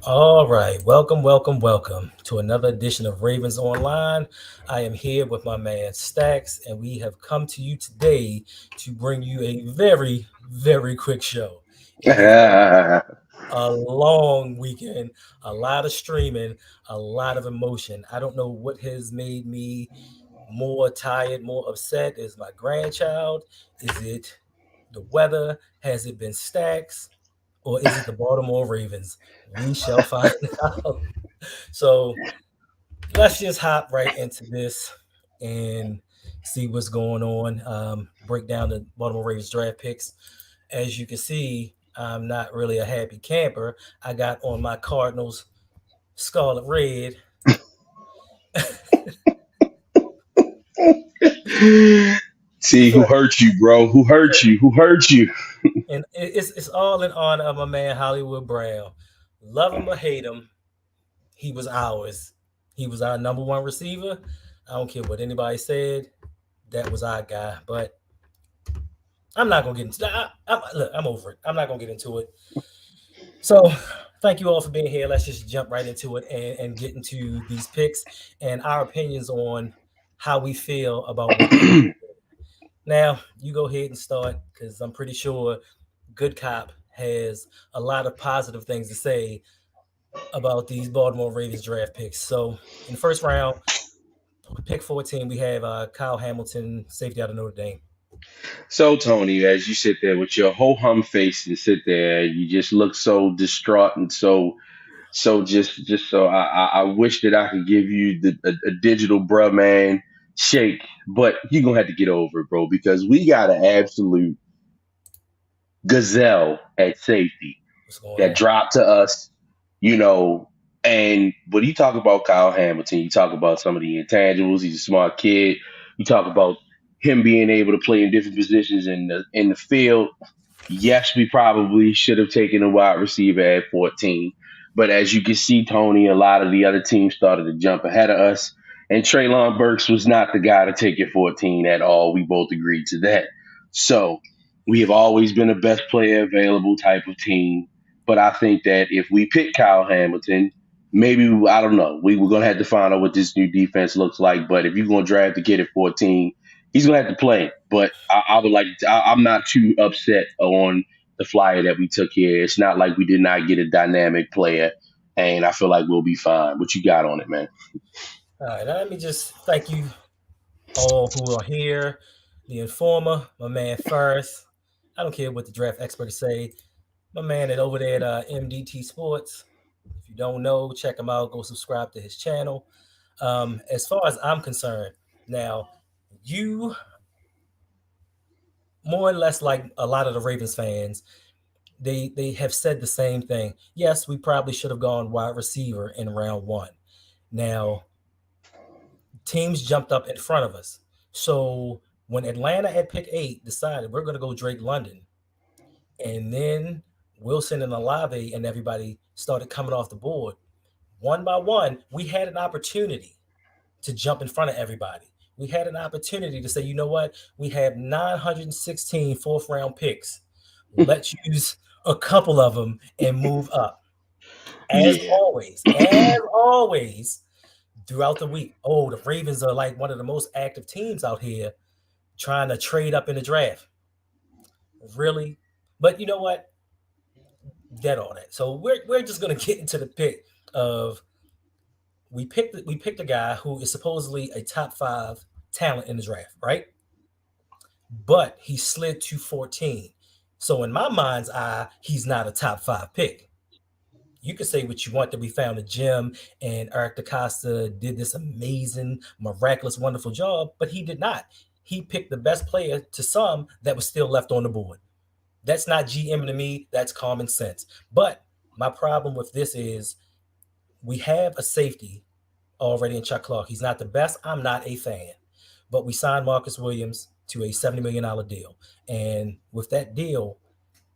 All right, welcome to another edition of Ravens Online. I am here with my man Staxx, and we have come to you today to bring you a very quick show. It has been a long weekend, a lot of streaming, a lot of emotion. I don't know what has made me more tired, more upset. Is my grandchild? Is it the weather? Has it been Staxx? Or is it the Baltimore Ravens? We shall find out. So let's just hop right into this and see what's going on. Break down the Baltimore Ravens draft picks. As you can see, I'm not really a happy camper. I got on my Cardinals scarlet red, See who hurt you, bro? Who hurt you? Who hurt you? and it's all in honor of my man Hollywood Brown. Love him or hate him, he was ours. He was our number one receiver. I don't care what anybody said. That was our guy. But I'm not gonna get into that. Look, I'm over it. I'm not gonna get into it. So thank you all for being here. Let's just jump right into it and get into these picks and our opinions on how we feel about what the Ravens did. Now you go ahead and start because I'm pretty sure Good Cop has a lot of positive things to say about these Baltimore Ravens draft picks. So in the first round, pick 14, we have Kyle Hamilton, safety out of Notre Dame. So, Tony, as you sit there with your whole hum face and sit there, you just look so distraught and so I wish that I could give you a digital bruh man shake, but you're gonna have to get over it, bro, because we got an absolute gazelle at safety What's going that on? dropped to us, you know. And when you talk about Kyle Hamilton, you talk about some of the intangibles. He's a smart kid. You talk about him being able to play in different positions in the field. Yes, we probably should have taken a wide receiver at 14. But as you can see, Tony, a lot of the other teams started to jump ahead of us. And Traylon Burks was not the guy to take at 14 at all. We both agreed to that. So we have always been a best player available type of team. But I think that if we pick Kyle Hamilton, maybe, I don't know, we were going to have to find out what this new defense looks like. But if you're going to draft the kid at 14, he's gonna have to play. But I would like. I'm not too upset on the flyer that we took here. It's not like we did not get a dynamic player, and I feel like we'll be fine. What you got on it, man? All right, now let me just thank you all who are here. The Informer, my man First. I don't care what the draft experts say. My man at over there at MDT Sports. If you don't know, check him out. Go subscribe to his channel. As far as I'm concerned, now you more or less like a lot of the Ravens fans, they have said the same thing. Yes, we probably should have gone wide receiver in round one. Now, teams jumped up in front of us. So when Atlanta at pick 8 decided we're going to go Drake London, and then Wilson and Olave and everybody started coming off the board, one by one, we had an opportunity to jump in front of everybody. We had an opportunity to say, you know what? We have 916 fourth round picks. Let's use a couple of them and move up. Yeah, As always, throughout the week, oh, the Ravens are like one of the most active teams out here trying to trade up in the draft. Really? But you know what? Dead all that. So we're just gonna get into the pick of we picked a guy who is supposedly a top 5 talent in the draft, right? But he slid to 14. So in my mind's eye, he's not a top 5 pick. You can say what you want that we found a gem and Eric DaCosta did this amazing, miraculous, wonderful job, but he did not. He picked the best player to some that was still left on the board. That's not GM to me, that's common sense. But my problem with this is we have a safety already in Chuck Clark. He's not the best. I'm not a fan. But we signed Marcus Williams to a $70 million deal. And with that deal,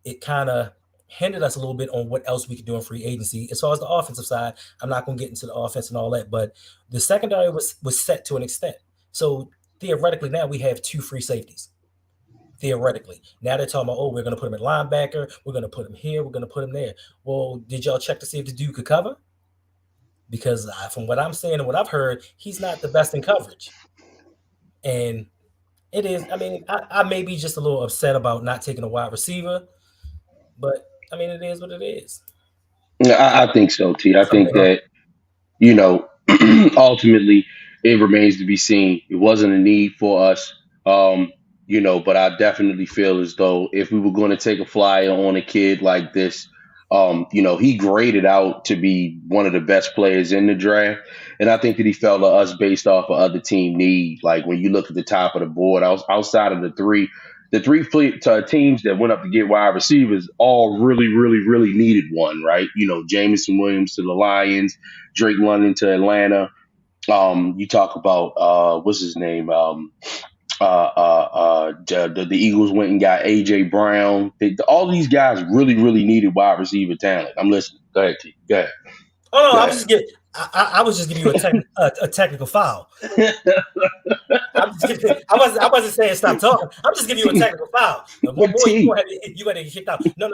it kind of hindered us a little bit on what else we could do in free agency. As far as the offensive side, I'm not going to get into the offense and all that, but the secondary was set to an extent. So theoretically now we have 2 free safeties. theoretically. Now they're talking about, oh, we're going to put him at linebacker. We're going to put him here. We're going to put him there. Well, did y'all check to see if the dude could cover? Because from what I'm saying and what I've heard, he's not the best in coverage. And it is, I mean, I may be just a little upset about not taking a wide receiver, but I mean, it is what it is. I think so, T. I Something think they that you know, ultimately it remains to be seen. It wasn't a need for us, um, but I definitely feel as though if we were going to take a flyer on a kid like this, he graded out to be one of the best players in the draft, and I think that he fell to us based off of other team need. Like when you look at the top of the board, outside of the three teams that went up to get wide receivers, all really, really, really needed one, right? Jameson Williams to the Lions, Drake London to Atlanta. You talk about what's his name? The Eagles went and got AJ Brown. All these guys really, really needed wide receiver talent. I'm listening. Go ahead, T. Go ahead. Oh no, Go I was ahead. just getting. I was just giving you a technical foul. I wasn't saying stop talking. I'm just giving you a technical foul. And one But more, T, you had to get kicked out. No.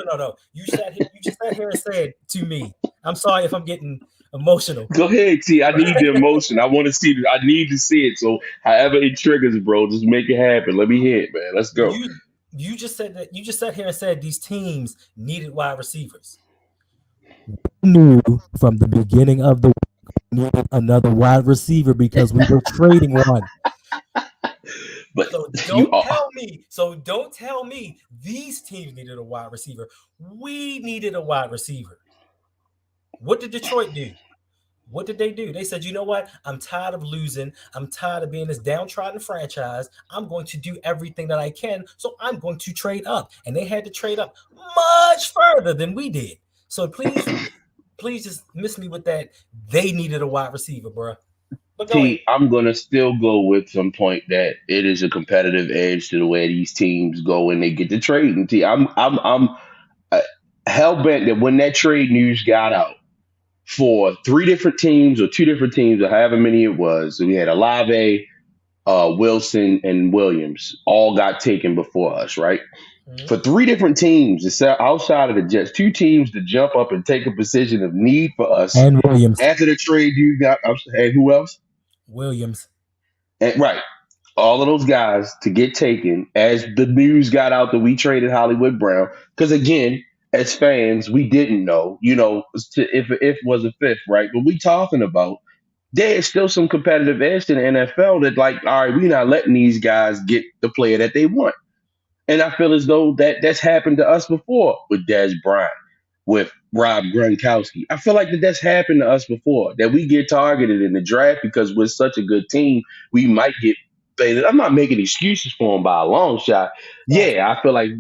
You just sat here and said to me, I'm sorry if I'm getting emotional. go ahead, T. I need the emotion. I want to see it. I need to see it. So however it triggers, bro, just make it happen. Let me hear it, man. Let's go. You just said that you just sat here and said these teams needed wide receivers. Knew from the beginning of the needed another wide receiver because we were trading one. But So you don't are. tell me. So don't tell me these teams needed a wide receiver. We needed a wide receiver. What did Detroit do? What did they do? They said, you know what? I'm tired of losing. I'm tired of being this downtrodden franchise. I'm going to do everything that I can. So I'm going to trade up. And they had to trade up much further than we did. So please just miss me with that. They needed a wide receiver, bro. But go ahead. T, I'm gonna still go with some point that it is a competitive edge to the way these teams go and they get the trade. And T, I'm uh, hell bent that when that trade news got out for three different teams or two different teams or however many it was, so we had Olave, Wilson, and Williams all got taken before us, right? Mhm. For three different teams, outside of the Jets, two teams to jump up and take a position of need for us And Williams. after the trade you got. And who else? Williams. And, right. All of those guys to get taken as the news got out that we traded Hollywood Brown. Because again, as fans, we didn't know, if was a fifth, right? But we talking about there's still some competitive edge to the NFL that, like, all right, we're not letting these guys get the player that they want. And I feel as though that's happened to us before with Des Bryant, with Rob Gronkowski. I feel like that's happened to us before, that we get targeted in the draft because we're such a good team, we might get faded. I'm not making excuses for them by a long shot. Right. Yeah, I feel like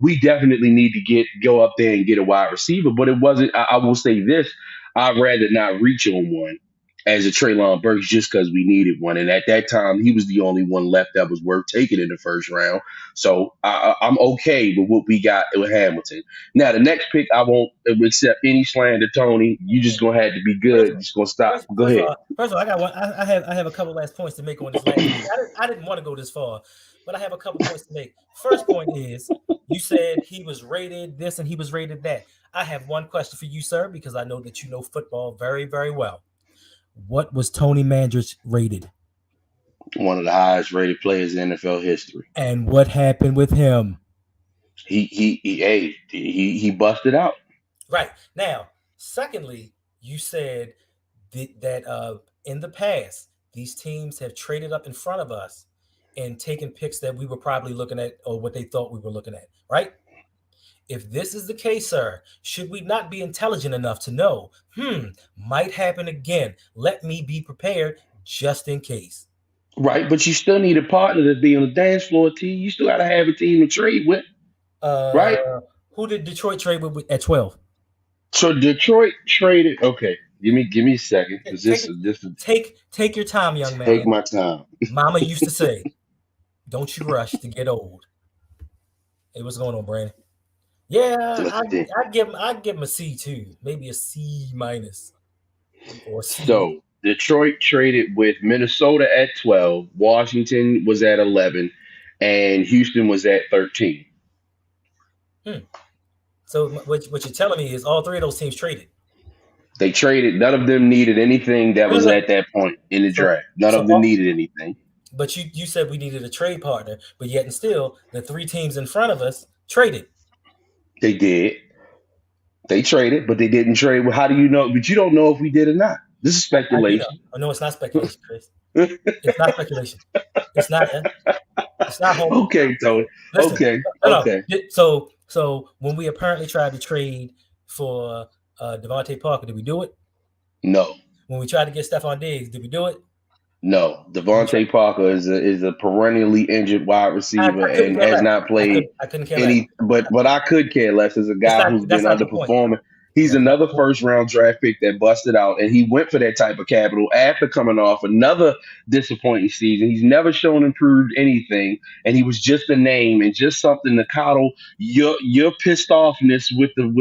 we definitely need to go up there and get a wide receiver, but it wasn't. I will say this: I'd rather not reach on one as a Traylon Burks just because we needed one, and at that time he was the only one left that was worth taking in the first round. So I'm okay with what we got with Hamilton. Now the next pick, I won't accept any slander, Tony. You just gonna have to be First good. of all, Just gonna stop. Go ahead. first of all, I got one. I have a couple last points to make on this last pick. I didn't want to go this far, but I have a couple points to make. First point is you said he was rated this and he was rated that. I have one question for you, sir, because I know that you know football very, very well. What was Tony Mandrich rated? One of the highest rated players in NFL history. And what happened with him? He busted out. Right. Now, secondly, you said that in the past, these teams have traded up in front of us and taken picks that we were probably looking at or what they thought we were looking at, right? If this is the case, sir, should we not be intelligent enough to know, might happen again? Let me be prepared just in case. Right, but you still need a partner to be on the dance floor, T. You still gotta have a team to trade with, right? Uh, who did Detroit trade with at 12? So Detroit traded. Okay, give me a second, because Take this is take your time, young take man. my time. Mama used to say, "Don't you rush to get old." Hey, what's going on, Brandon? Yeah, Let's see. I'd give him a C too, maybe a C minus or C. So Detroit traded with Minnesota at 12. Washington was at 11. and Houston was at 13. Hmm. So what you're telling me is all three of those teams traded. They traded. None of them needed anything that No, was no, no. at that point in the So draft. None so of them all, needed anything. but you said we needed a trade partner, but yet and still the three teams in front of us traded. They did. They traded, but they didn't trade. Well, how do you know? But you don't know if we did or not. This is I do know. speculation. Oh, no, it's not speculation, Chris. It's not speculation. It's not. It's not hope. Okay, Tony. Listen, Okay, no, okay. no. So when we apparently tried to trade for Devante Parker, did we do it? No, When we tried to get Stephon Diggs, did we do it? no. When we tried, Devontae Parker is a perennially injured wide receiver I couldn't and care has less. not played I couldn't care less. any. But I could care less as a It's guy not. who's been That's not the point. underperforming. He's That's not the another point. first round draft pick that busted out, and he went for that type of capital after coming off another disappointing season. He's never shown improved anything, and he was just a name and just something to coddle your pissed offness with the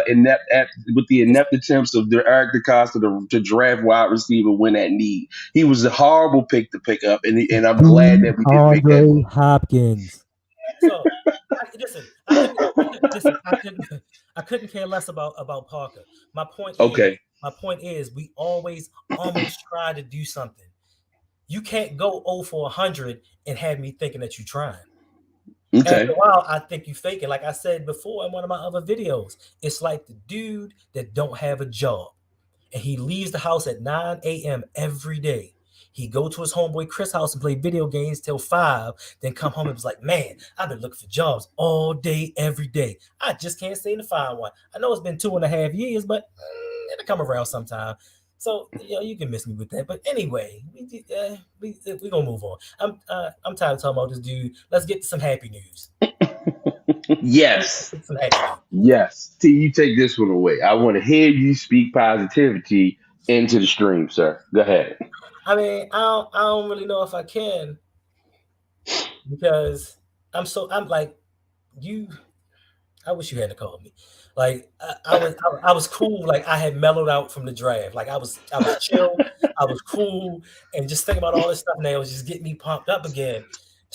It's, inept attempts of the Eric DeCosta to draft wide receiver when at need. He was a horrible pick to pick up, and I'm glad that we didn't make that DeAndre move. Hopkins. so listen. Listen. I couldn't care less about Parker. My point is. Okay, My point is, we always almost try to do something. You can't go 0 for 100 and have me thinking that you're trying. After okay. a while, I think you faking. Like I said before in one of my other videos, it's like the dude that don't have a job and he leaves the house at 9 a.m. every day. He go to his homeboy Chris house and play video games till 5, then come home and was like, man, I've been looking for jobs all day, every day. I just can't seem to find one. I know it's been 2.5 years, but it'll come around sometime. So you can miss me with that. But anyway, we gonna move on. I'm tired of talking about this dude. Let's get to some happy news. Yes, Some happy news. yes. T, you take this one away. I want to hear you speak positivity into the stream, sir. Go ahead. I mean, I don't really know if I can because I'm like you. I wish you hadn't called me. Like I was cool. Like I had mellowed out from the draft. Like I was chill. I was cool, and just thinking about all this stuff now was just getting me pumped up again.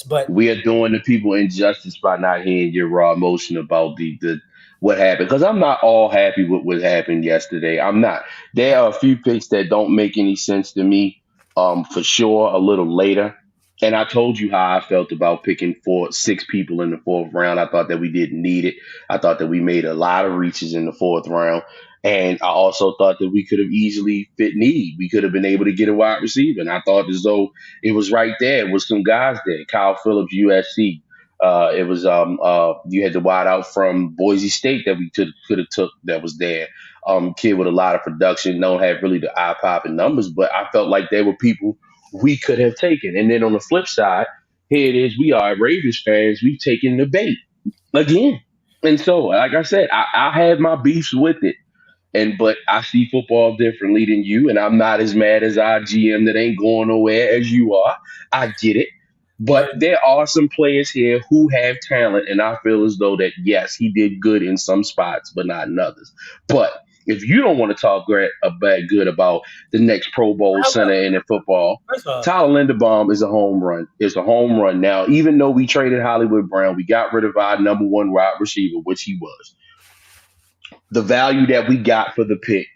But We are doing the people injustice by not hearing your raw emotion about the what happened. Because I'm not all happy with what happened yesterday. I'm not. There are a few picks that don't make any sense to me. For sure, a little later. And I told you how I felt about picking 6 people in the fourth round. I thought that we didn't need it. I thought that we made a lot of reaches in the fourth round. And I also thought that we could have easily fit need. We could have been able to get a wide receiver. And I thought as though it was right there with some guys there. Kyle Phillips, USC. It was you had the wide out from Boise State that we could have took that was there. Kid with a lot of production, don't have really the eye popping numbers, but I felt like there were people we could have taken. And then on the flip side, here it is, we are Ravens fans, we've taken the bait again. And so, like I said, I had my beefs with it. But I see football differently than you, and I'm not as mad as our GM that ain't going nowhere as you are. I get it. But but there are some players here who have talent, and I feel as though that yes, he did good in some spots, but not in others. But if you don't want to talk good about the next Pro Bowl I center will. in the football, First of all, Tyler Linderbaum is a home run. It's a home run. Now, even though we traded Hollywood Brown, we got rid of our number one wide receiver, which he was. The value that we got for the pick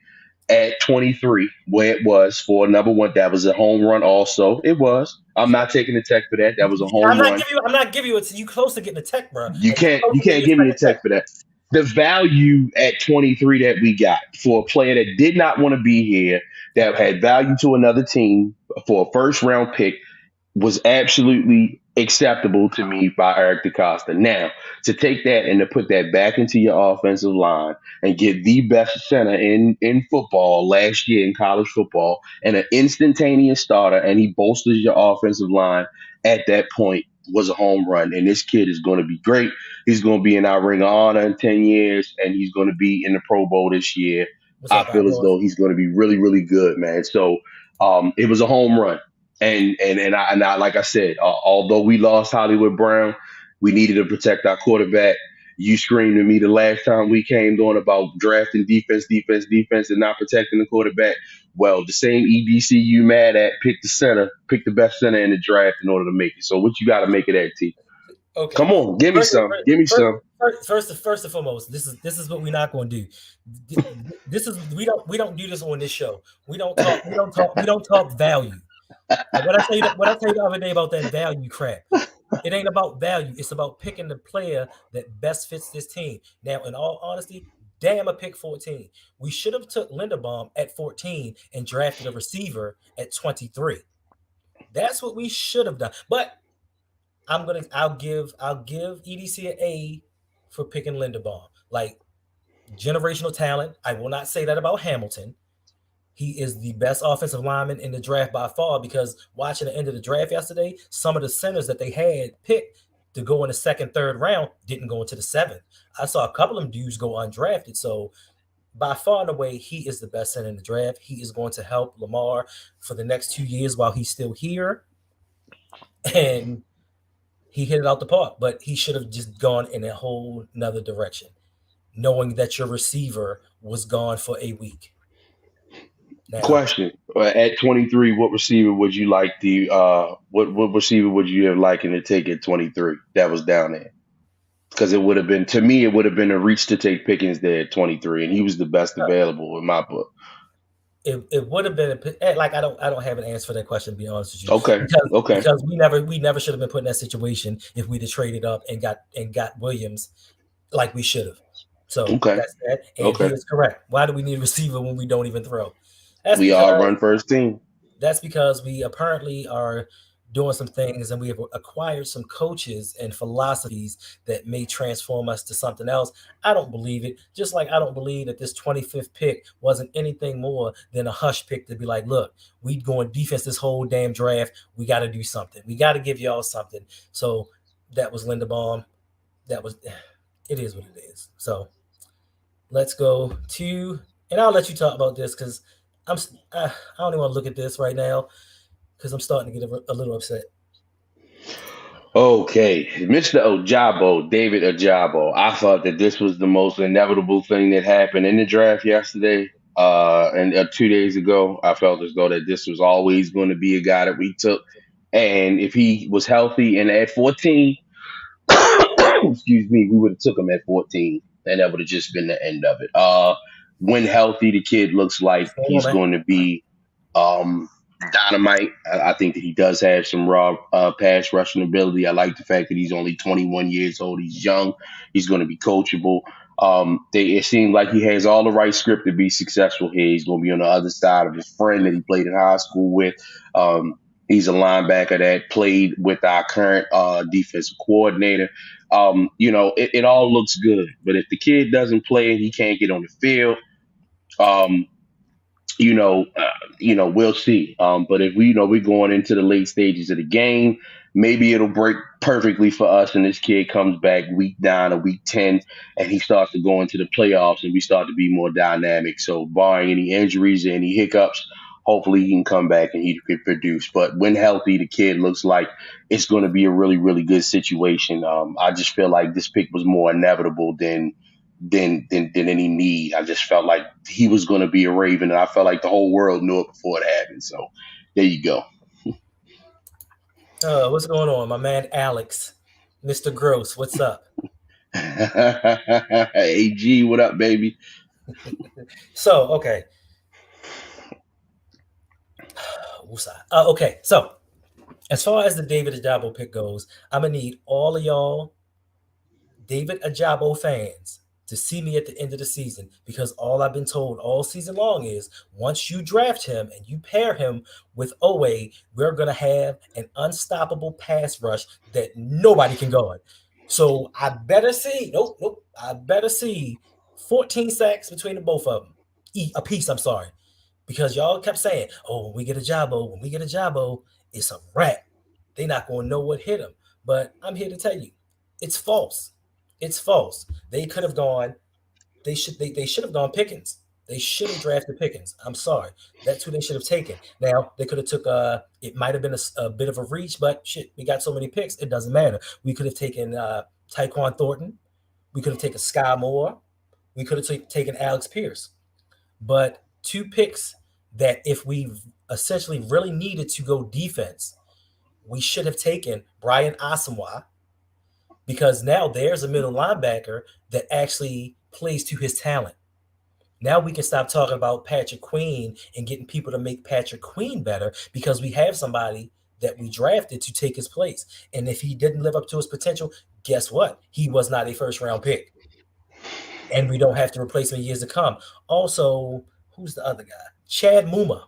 at 23, where it was for number one, that was a home run. Also, it was. I'm not taking the tech for that. That was a home run. I'm not giving you it. You close to getting a tech, bro, and You you can't close you to getting can't your give me a second tech. tech for that. The value at 23 that we got for a player that did not want to be here, that Okay. had value to another team for a first round pick, was absolutely acceptable to me by Eric DeCosta. Now, to take that and to put that back into your offensive line and get the best center in football last year in college football and an instantaneous starter, and he bolsters your offensive line at that point was a home run. And this kid is going to be great. He's going to be in our Ring of Honor in 10 years, and he's going to be in the Pro Bowl this year. What's I up, feel as Outlaws? though he's going to be really, really good, man. So it was a home run. And I like I said, although we lost Hollywood Brown, we needed to protect our quarterback. You screamed at me the last time we came on about drafting defense, defense, defense, and not protecting the quarterback. Well, the same EDC you mad at, pick the best center in the draft in order to make it. So what you got to make it at, T? Okay. Come on, give me First, some. Give me some. first and foremost, this is what we're not going to do. This is we don't do this on this show. We don't talk value. Like what I tell you the other day about that value crap. It ain't about value. It's about picking the player that best fits this team. Now, in all honesty, damn a pick 14. We should have took Linderbaum at 14 and drafted a receiver at 23. That's what we should have done. But I'll give EDC an A for picking Linderbaum. Like generational talent. I will not say that about Hamilton. He is the best offensive lineman in the draft by far because watching the end of the draft yesterday, some of the centers that they had picked to go in the second, third round didn't go into the seventh. I saw a couple of them dudes go undrafted. So by far and away, he is the best center in the draft. He is going to help Lamar for the next 2 years while he's still here. And he hit it out the park, but he should have just gone in a whole nother direction, knowing that your receiver was gone for a week. Now, Question: At 23, what receiver would you like the? What receiver would you have liking to take at 23? That was down there because it would have been to me. It would have been a reach to take Pickens there at 23, and he was the best available in my book. it would have been like I don't have an answer for that question, to be honest with you, Okay, because okay, because we never should have been put in that situation if we'd have traded up and got Williams like we should have. So okay, that's that. And he okay. is correct. Why do we need a receiver when we don't even throw? That's We all because run first team. that's because we apparently are doing some things and we have acquired some coaches and philosophies that may transform us to something else. I don't believe it. Just like I don't believe that this 25th pick wasn't anything more than a hush pick to be like, look, we going defense this whole damn draft. We got to do something. We got to give y'all something. So that was Linderbaum. That was, it is what it is. So let's go to, and I'll let you talk about this because I'm, I don't even want to look at this right now because I'm starting to get a little upset. Okay, Mr. Ojabo, David Ojabo. I thought that this was the most inevitable thing that happened in the draft yesterday. And 2 days ago, I felt as though that this was always going to be a guy that we took. And if he was healthy and at 14, excuse me, we would have took him at 14, and that would have just been the end of it. When healthy, the kid looks like What's going on, he's man? going to be um, dynamite. I think that he does have some raw pass rushing ability. I like the fact that he's only 21 years old. He's young. He's going to be coachable. It seems like he has all the right script to be successful here. He's going to be on the other side of his friend that he played in high school with. Um, he's a linebacker that played with our current defensive coordinator. It all looks good, but if the kid doesn't play and he can't get on the field, um, you know, uh, we'll see. But if we're going into the late stages of the game, maybe it'll break perfectly for us, and this kid comes back week 9 or week 10, and he starts to go into the playoffs, and we start to be more dynamic. So, barring any injuries or any hiccups, hopefully he can come back and he can produce. But when healthy, the kid looks like it's going to be a really, really good situation. I just feel like this pick was more inevitable than any need. I just felt like he was going to be a Raven, and I felt like the whole world knew it before it happened. So there you go. What's going on, my man Alex, Mr. Gross? What's up? AG, what up, baby? So okay, okay. So as far as the David Ajabo pick goes, I'm gonna need all of y'all David Ajabo fans to see me at the end of the season because all I've been told all season long is once you draft him and you pair him with Owe, we're going to have an unstoppable pass rush that nobody can guard. So I better see, nope, nope, I better see 14 sacks between the both of them. A piece, I'm sorry. Because y'all kept saying, oh, when we get a Jabo, it's a wrap. They're not going to know what hit him. But I'm here to tell you, it's false. It's false. They could have gone. They should have gone Pickens. They should have drafted Pickens. I'm sorry. That's who they should have taken. Now they could have took it might have been a bit of a reach, but shit, we got so many picks, it doesn't matter. We could have taken Tyquan Thornton. We could have taken Sky Moore. We could have taken Alex Pierce. But two picks that if we essentially really needed to go defense, we should have taken Brian Asamoah because now there's a middle linebacker that actually plays to his talent. Now we can stop talking about Patrick Queen and getting people to make Patrick Queen better because we have somebody that we drafted to take his place. And if he didn't live up to his potential, guess what? He was not a first round pick. And we don't have to replace him in years to come. Also, who's the other guy? Chad Muma,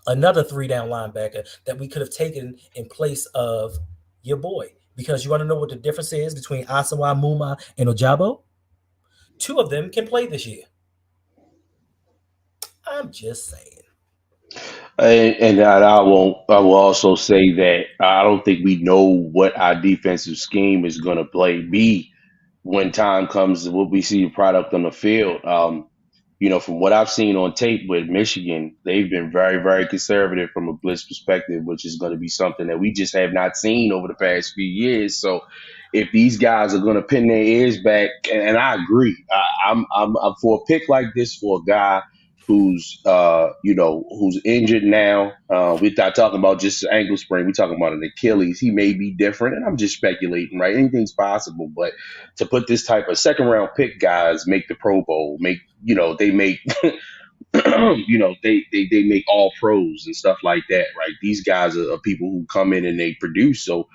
another three down linebacker that we could have taken in place of your boy. Because you want to know what the difference is between Asawa Muma and Ojabo? Two of them can play this year. I'm just saying. And I won't. I will also say that I don't think we know what our defensive scheme is going to be when time comes. What we see a product on the field. From what I've seen on tape with Michigan, they've been very, very conservative from a blitz perspective, which is going to be something that we just have not seen over the past few years. So, if these guys are going to pin their ears back, and I agree, I'm for a pick like this for a guy who's injured now. We're not talking about just an ankle sprain. We're talking about an Achilles. He may be different, and I'm just speculating, right? Anything's possible, but to put this type of second round pick guys make the Pro Bowl, they make they make all pros and stuff like that, right? These guys are people who come in and they produce. So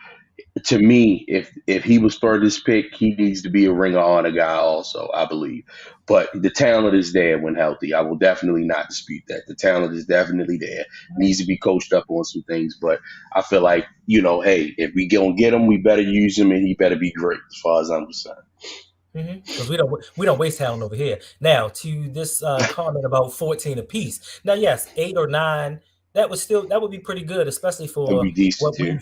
to me, if he was furthest pick, he needs to be a Ring of Honor guy also, I believe. But the talent is there when healthy. I will definitely not dispute that. The talent is definitely there. Needs to be coached up on some things. But I feel like, hey, if we gonna get him, we better use him and he better be great as far as I'm concerned. Because we don't waste talent over here. Now to this comment about 14 apiece. Now, yes, 8 or 9 that would be pretty good, especially It'll for be decent what too.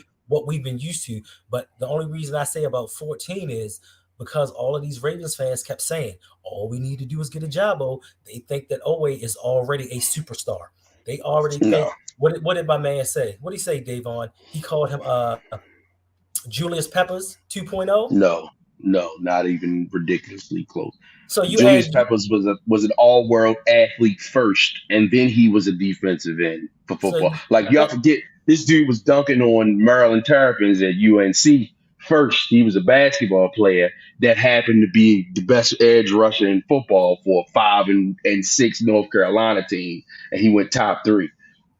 we've been used to. But the only reason I say about 14 is because all of these Ravens fans kept saying all we need to do is get a Jabo. They think that Owe is already a superstar. They already think No, what did my man say? What did he say, Davon? He called him Julius Peppers 2.0. no, no, not even ridiculously close. So you Julius add you Peppers was an all world athlete first, and then he was a defensive end for so football. Like y'all forget, this dude was dunking on Maryland Terrapins at UNC first. He was a basketball player that happened to be the best edge rusher in football for a 5-6 North Carolina team, and he went top three.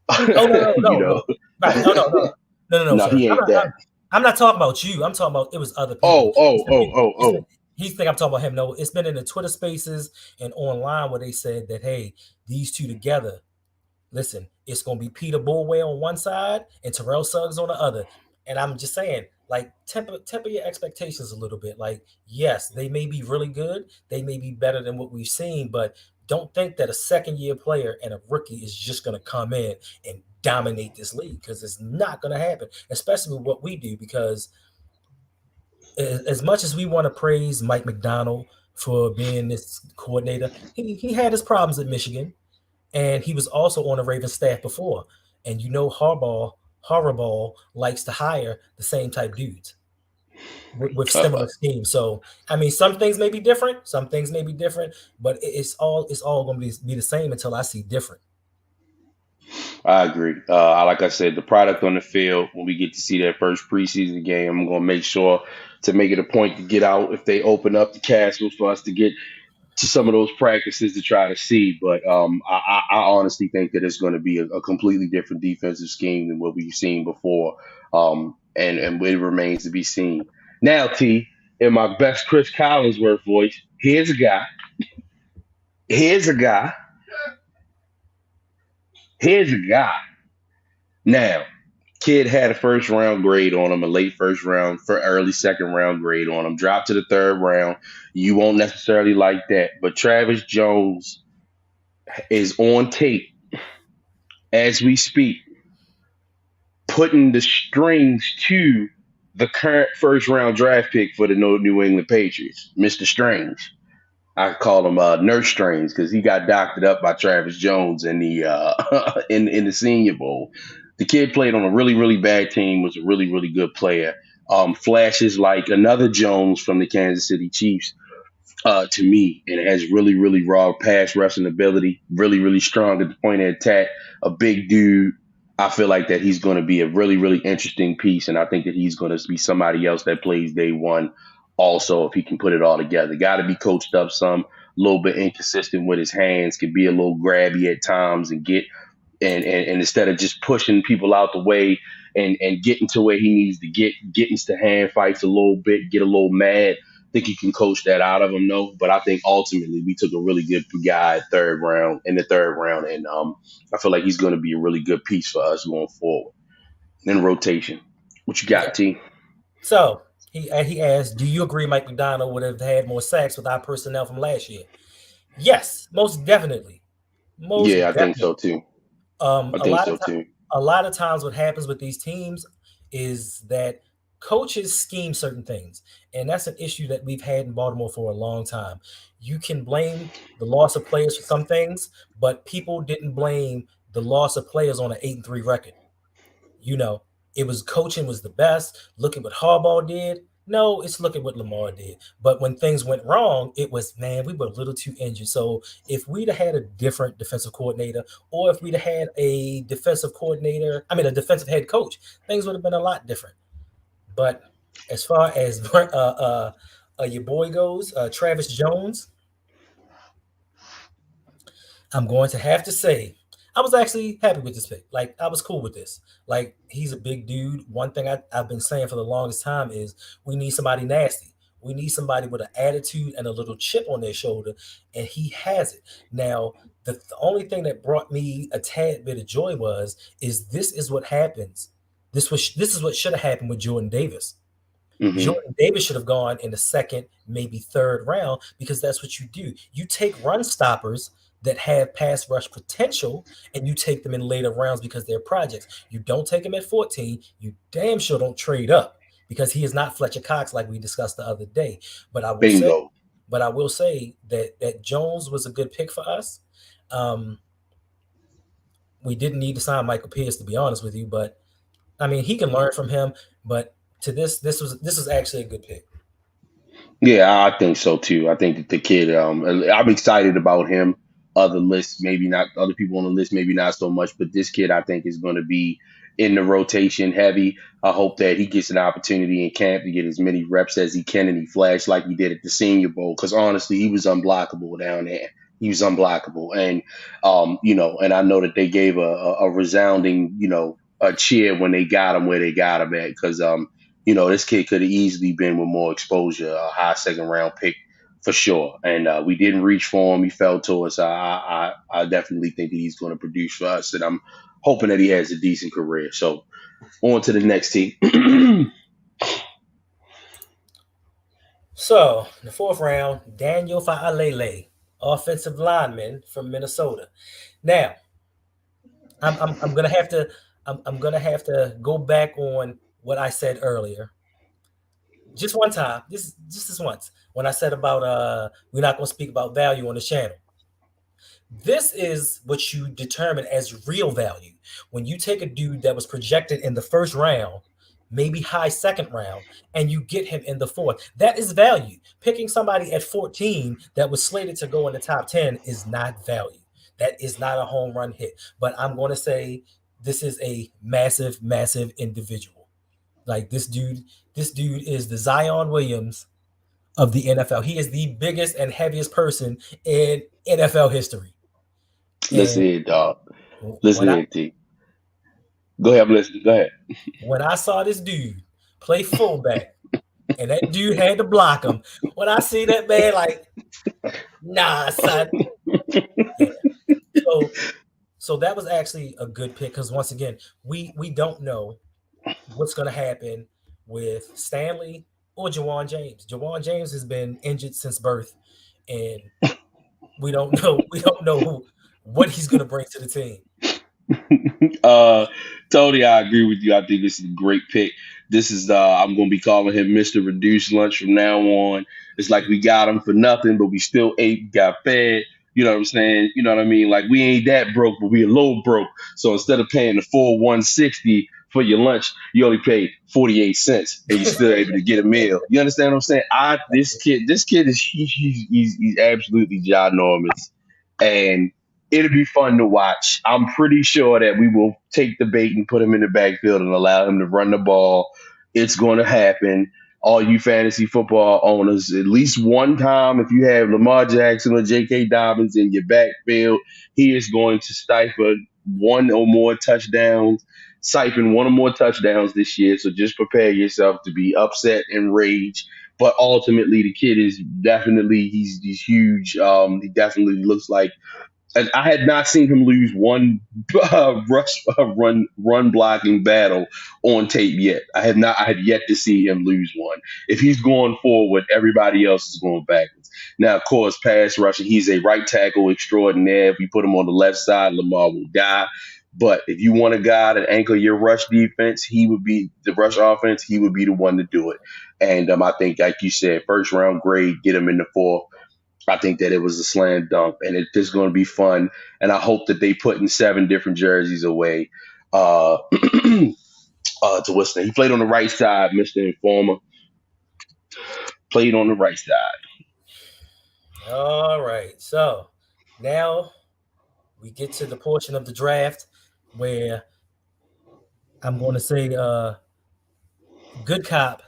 Oh no, no, you no, know, no. Right. Oh no, no, no, no, no, no, sir. he I'm ain't not. that. I'm not talking about you. I'm talking about it was other Oh, people. oh, oh, oh, It's oh. been he think I'm talking about him. No, it's been in the Twitter spaces and online where they said that hey, these two together. Listen, it's gonna be Peter Bulway on one side and Terrell Suggs on the other. And I'm just saying, like, temper your expectations a little bit. Like, yes, they may be really good, they may be better than what we've seen, but don't think that a second year player and a rookie is just gonna come in and dominate this league because it's not gonna happen, especially with what we do. Because as much as we want to praise Mike McDonald for being this coordinator, he had his problems at Michigan and he was also on the Ravens staff before. And Harbaugh likes to hire the same type dudes with Uh, similar schemes. So I mean, some things may be different, some things may be different, but it's all going to be the same until I see different. I agree. Like I said, the product on the field, when we get to see that first preseason game, I'm going to make sure to make it a point to get out if they open up the castle for us to get to some of those practices to try to see. But I honestly think that it's going to be a completely different defensive scheme than what we've seen before. And it remains to be seen. Now, T, in my best Chris Collinsworth voice, here's a guy. Here's a guy. Here's a guy. Now, kid had a first round grade on him, a late first round for early second round grade on him, dropped to the third round. You won't necessarily like that. But Travis Jones is on tape as we speak, putting the strings to the current first round draft pick for the New England Patriots, Mr. Strange. I call him Nurse Strange because he got doctored up by Travis Jones in the in the Senior Bowl. The kid played on a really really bad team, was a really really good player. Flashes like another Jones from the Kansas City Chiefs to me, and it has really really raw pass rushing ability, really really strong at the point of attack. A big dude. I feel like that he's going to be a really, really interesting piece, and I think that he's going to be somebody else that plays day one. Also, if he can put it all together, got to be coached up some, a little bit inconsistent with his hands, can be a little grabby at times, and get and instead of just pushing people out the way and getting to where he needs to get into hand fights a little bit, get a little mad. I think you can coach that out of him, no. But I think ultimately we took a really good guy in the third round, and I feel like he's going to be a really good piece for us going forward. In rotation, what you Okay. got, T? So he asked, "Do you agree Mike McDonald would have had more sacks with our personnel from last year?" Yes, most definitely, most Yeah, I think so definitely. too. I A think lot so of time, too. a lot of times, what happens with these teams is that coaches scheme certain things, and that's an issue that we've had in Baltimore for a long time. You can blame the loss of players for some things, but people didn't blame the loss of players on an 8-3 record. You know, it was coaching was the best. Look at what Harbaugh did. No, it's look at what Lamar did. But when things went wrong, it was man, we were a little too injured. So if we'd have had a different defensive coordinator, or if we'd have had a defensive coordinator, I mean a defensive head coach, things would have been a lot different. But as far as your boy goes, Travis Jones, I'm going to have to say I was actually happy with this pick. Like I was cool with this. Like he's a big dude. One thing I've been saying for the longest time is we need somebody nasty. We need somebody with an attitude and a little chip on their shoulder, and he has it. Now, the only thing that brought me a tad bit of joy was is this is what happens. This is what should have happened with Jordan Davis. Hmm. Jordan Davis should have gone in the second, maybe third round because that's what you do. You take run stoppers that have pass rush potential and you take them in later rounds because they're projects. You don't take them at 14. You damn sure don't trade up because he is not Fletcher Cox like we discussed the other day. But I will say, Bingo. that Jones was a good pick for us. Um, we didn't need to sign Michael Pierce to be honest with you, but I mean he can learn from him. But to this was actually a good pick. Yeah, I think so too. I think that the kid, I'm excited about him. Other lists, maybe not. Other people on the list, maybe not so much. But this kid, I think, is going to be in the rotation heavy. I hope that he gets an opportunity in camp to get as many reps as he can, and he flashed like he did at the Senior Bowl. Because honestly, he was unblockable down there. He was unblockable, and and I know that they gave a resounding, a cheer when they got him where they got him at. Because this kid could have easily been with more exposure, a high second round pick for sure. And we didn't reach for him. He fell to us. I definitely think that he's going to produce for us, and I'm hoping that he has a decent career. So on to the next team. So, in the fourth round, Daniel Fa'alele, offensive lineman from Minnesota. Now, I'm gonna have to I'm gonna have to go back on what I said earlier. Just one time, just this once, when I said about we're not gonna speak about value on the channel. This is what you determine as real value. When you take a dude that was projected in the first round, maybe high second round, and you get him in the fourth, that is value. Picking somebody at 14 that was slated to go in the top 10 is not value. That is not a home run hit. But I'm going to say this is a massive, massive individual. Like this dude is the Zion Williams of the NFL. He is the biggest and heaviest person in NFL history. Listen And here, dog. Listen when I here, T. Go ahead, listen. Go ahead. when I saw this dude play fullback and that dude had to block him, when I see that man, like, nah, son, yeah. So so that was actually a good pick because once again, we don't know what's going to happen with Stanley or Jawan James. Jawan James has been injured since birth, and we don't know what he's going to bring to the team. uh, Tony, I agree with you. I think this is a great pick. This is I'm gonna be calling him Mr. Reduced Lunch from now on. It's like we got him for nothing, but we still ate, got fed. You know what I'm saying? You know what I mean? Like we ain't that broke, but we a little broke. So instead of paying the full 160 for your lunch, you only pay 48 cents, and you're still able to get a meal. You understand what I'm saying? This kid is he's absolutely ginormous, and it'll be fun to watch. I'm pretty sure that we will take the bait and put him in the backfield and allow him to run the ball. It's going to happen. All you fantasy football owners, at least one time, if you have Lamar Jackson or J.K. Dobbins in your backfield, he is going to stifle one or more touchdowns, siphon one or more touchdowns this year. So just prepare yourself to be upset and rage. But ultimately, the kid is definitely he's huge. He definitely looks like and I had not seen him lose one run blocking battle on tape yet. I have not. I have yet to see him lose one. If he's going forward, everybody else is going backwards. Now, of course, pass rushing. He's a right tackle extraordinaire. If you put him on the left side, Lamar will die. But if you want a guy to anchor your rush defense, he would be the rush offense. He would be the one to do it. And I think, like you said, first round grade, get him in the fourth. I think that it was a slam dunk, and it's going to be fun. And I hope that they put in 7 different jerseys away. To what's name? He played on the right side, Mister Informer. Played on the right side. All right. So now we get to the portion of the draft where I'm going to say, Good Cop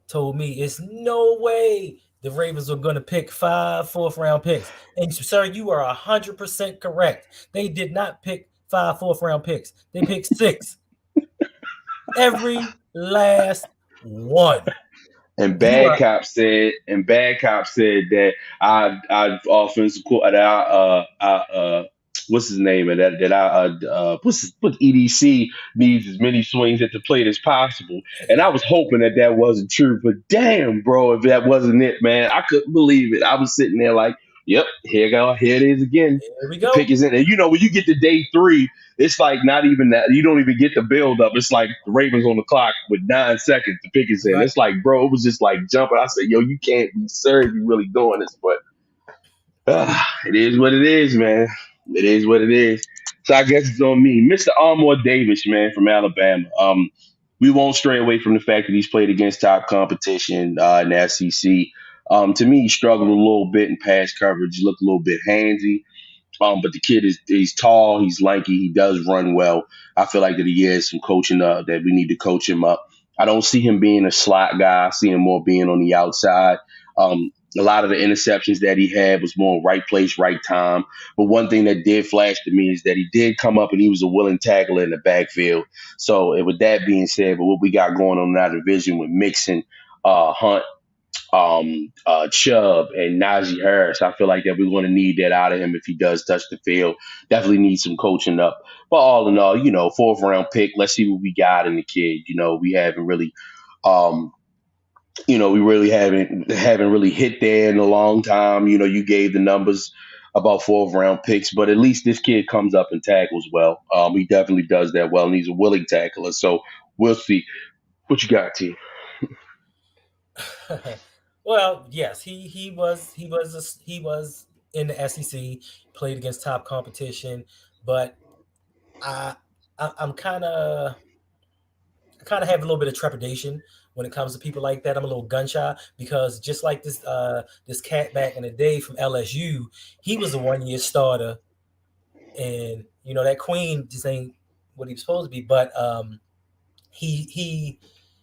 told me it's no way the Ravens are going to pick 5 fourth-round picks. And sir, you are 100% correct. They did not pick 5 fourth-round picks. They picked 6. Every last one. Bad Cop said that I offensive that what's his name and that I what's EDC needs as many swings at the plate as possible. And I was hoping that that wasn't true, but damn, bro, if that wasn't it, man, I couldn't believe it. I was sitting there like, yep, here it is again. Here we The go. pick is in, and when you get to day 3, it's like not even that. You don't even get the build up. It's like the Ravens on the clock with 9 seconds to pick is in. Right. It's like, bro, it was just like jumping. I said, yo, you can't be serious. You really doing this, but it is what it is, man. It is what it is. So I guess it's on me, Mr. Armour Davis, man, from Alabama. We won't stray away from the fact that he's played against top competition in the SEC. To me, he struggled a little bit in pass coverage, looked a little bit handsy. But the kid he's tall, he's lanky, he does run well. I feel like that he has some coaching that we need to coach him up. I don't see him being a slot guy. I see him more being on the outside. A lot of the interceptions that he had was more right place, right time. But one thing that did flash to me is that he did come up and he was a willing tackler in the backfield. So with that being said, but what we got going on in our division with Mixon, Hunt, Chubb and Najee Harris. I feel like that we're going to need that out of him if he does touch the field. Definitely need some coaching up. But all in all, 4th-round pick. Let's see what we got in the kid. We haven't really, we really haven't really hit there in a long time. You gave the numbers about 4th-round picks, but at least this kid comes up and tackles well. He definitely does that well, and he's a willing tackler. So we'll see. What you got, T? Well, yes, he was in the SEC, played against top competition, but I, I'm kind of have a little bit of trepidation when it comes to people like that. I'm a little gun shy because just like this cat back in the day from LSU, he was a 1-year starter, and that Queen just ain't what he was supposed to be. But he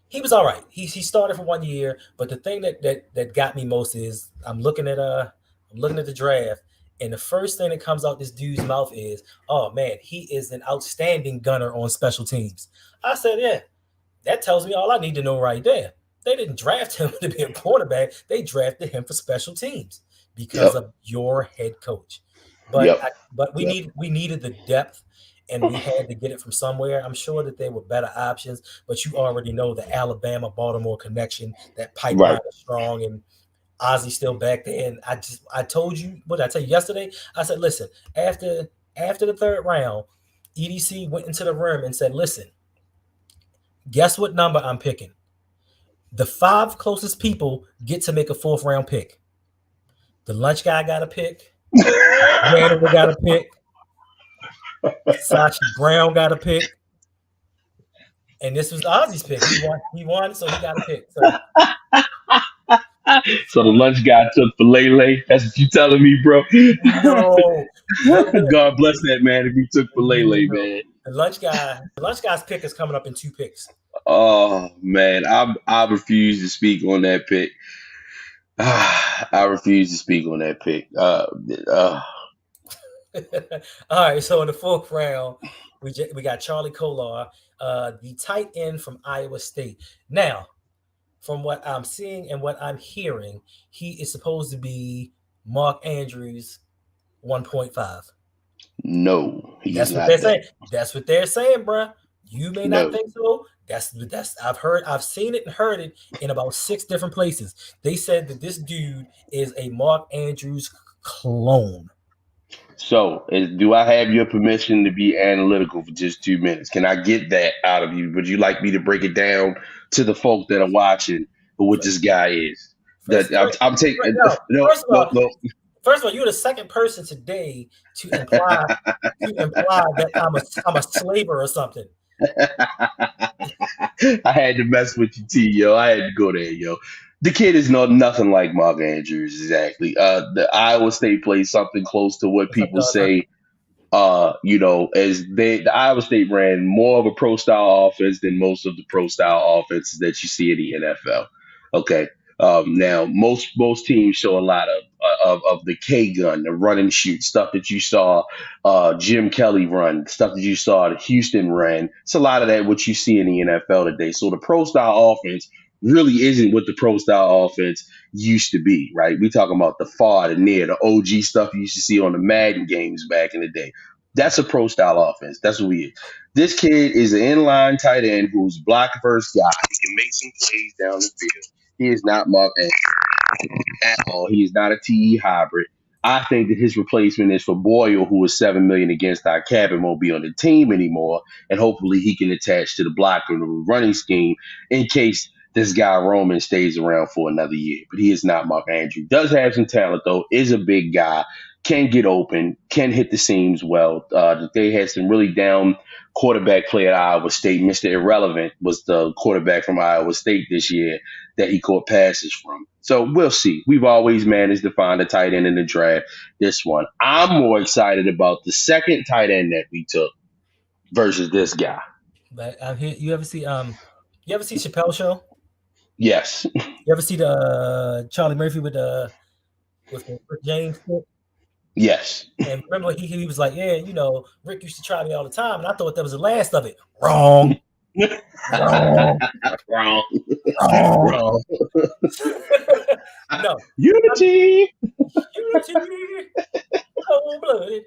he was all right. He started for 1 year, but the thing that got me most is I'm looking at the draft, and the first thing that comes out this dude's mouth is, "Oh man, he is an outstanding gunner on special teams." I said, "Yeah, that tells me all I need to know right there." They didn't draft him to be a quarterback; they drafted him for special teams because Yep. of your head coach. But Yep. but we Yep. needed the depth, and we had to get it from somewhere. I'm sure that there were better options, but you already know the Alabama Baltimore connection. That Right. pipeline is strong, and Ozzy's still back there. And I told you what did I tell you yesterday. I said, listen, after the third round, EDC went into the room and said, listen, guess what number I'm picking? The 5 closest people get to make a 4th-round pick. The lunch guy got a pick. Janitor got a pick. Sachi Brown got a pick. And this was Ozzy's pick. He won, so he got a pick. So So the lunch guy took for Lele. That's what you telling me, bro. no, Real good. God bless that man if he took for Lele, No. man. The lunch guy's pick is coming up in 2 picks. Oh man, I refuse to speak on that pick. I refuse to speak on that pick. All right, so in the fourth round, we got Charlie Kolar, the tight end from Iowa State. Now, from what I'm seeing and what I'm hearing, he is supposed to be Mark Andrews 1.5. No, he is That's what not they're that. saying. That's what they're saying, bruh. You may not No. think so. That's I've seen it and heard it in about 6 different places. They said that this dude is a Mark Andrews clone. So, do I have your permission to be analytical for just 2 minutes? Can I get that out of you? Would you like me to break it down to the folk that are watching for what this guy is? First, first, I'm taking no. no, First of no, all, no. you're the second person today to imply that I'm a slaver or something. I had to mess with you, T, yo. I had to go there, yo. The kid is nothing like Mark Andrews, exactly. The Iowa State plays something close to what What's up, people dog? say as the Iowa State ran more of a pro style offense than most of the pro style offenses that you see in the NFL. Okay. Now most teams show a lot of the K gun, the run and shoot stuff that you saw Jim Kelly run, stuff that you saw Houston ran. It's a lot of that what you see in the NFL today. So the pro style offense really isn't what the pro style offense used to be, right? We talking about the far, the near, the OG stuff you used to see on the Madden games back in the day. That's a pro style offense. That's what we is. This kid is an inline tight end who's block first guy. He can make some plays down the field. He is not Mark at all. He is not a TE hybrid. I think that his replacement is for Boyle, who is $7 million against our cap and won't be on the team anymore. And hopefully he can attach to the block of the running scheme in case this guy Roman stays around for another year. But he is not Mark Andrew. Does have some talent though. Is a big guy. Can get open. Can hit the seams well. They had some really down quarterback play at Iowa State. Mr. Irrelevant was the quarterback from Iowa State this year that he caught passes from. So we'll see. We've always managed to find a tight end in the draft. This one, I'm more excited about the second tight end that we took versus this guy. But you ever see Chappelle Show? Yes, You ever see the Charlie Murphy with James? yes. And remember, he was like, yeah, Rick used to try me all the time, and I thought that was the last of it. Wrong, wrong, Wrong, wrong. wrong. No, Unity. unity, cold blooded.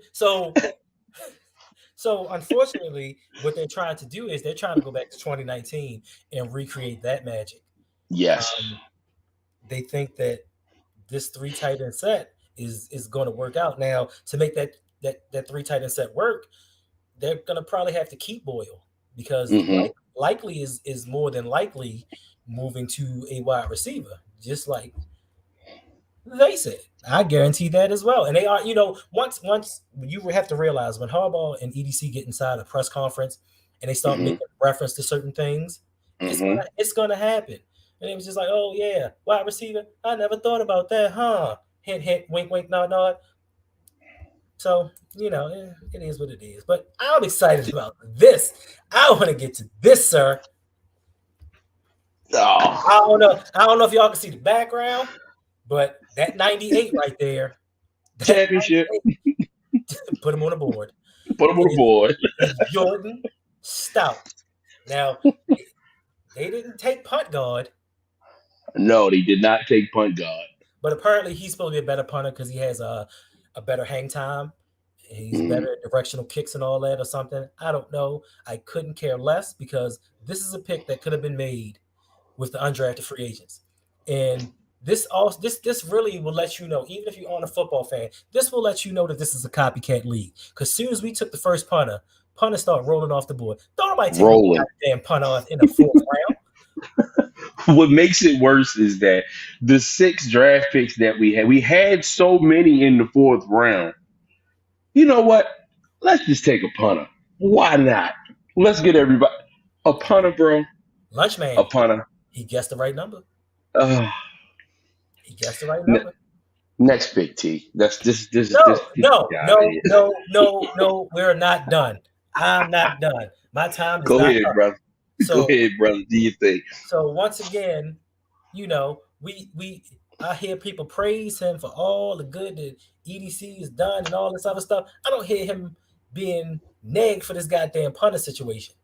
So unfortunately, what they're trying to do is they're trying to go back to 2019 and recreate that magic. Yes. Um, they think that this three tight end set is going to work out. Now, to make that three tight end set work, they're going to probably have to keep Boyle because Hmm. likely is more than likely moving to a wide receiver, just like they said. I guarantee that as well. And they are, once you have to realize when Harbaugh and EDC get inside a press conference and they start Hmm. making reference to certain things, Hmm. it's gonna happen. And it was just like, oh yeah, wide receiver. I never thought about that, huh? Hint, hint, wink, wink, nod, nod. So it is what it is. But I'm excited about this. I want to get to this, sir. I Oh, don't know. I don't know if y'all can see the background, but that 98 right there, that championship. 98, put him on the board. Put him on the Is board. is Jordan Stout. Now they didn't take punt guard, No, they did not take punt guard. but apparently he's supposed to be a better punter because he has a better hang time. He's Mhm. better at directional kicks and all that or something. I don't know. I couldn't care less because this is a pick that could have been made with the undrafted free agents. And this really will let you know, even if you aren't a football fan, this will let you know that this is a copycat league. Because as soon as we took the first punters start rolling off the board. Don't nobody take no Rolling. goddamn punter in the fourth round. What makes it worse is that the 6 draft picks that we had so many in the fourth round. You know what? Let's just take a punter. Why not? Let's get everybody a punter, bro. A Lunchman, punter. he guessed the right number. Uh, He guessed the right n- number. Next pick, T. That's this No, no, guy no, here. no, no, no. We're not done. I'm not done. My time is Go not ahead, up. brother. Go So, ahead, brother. Do your thing. once again, we I hear people praise him for all the good that EDC has done and all this other stuff. I don't hear him being nagged for this goddamn punter situation.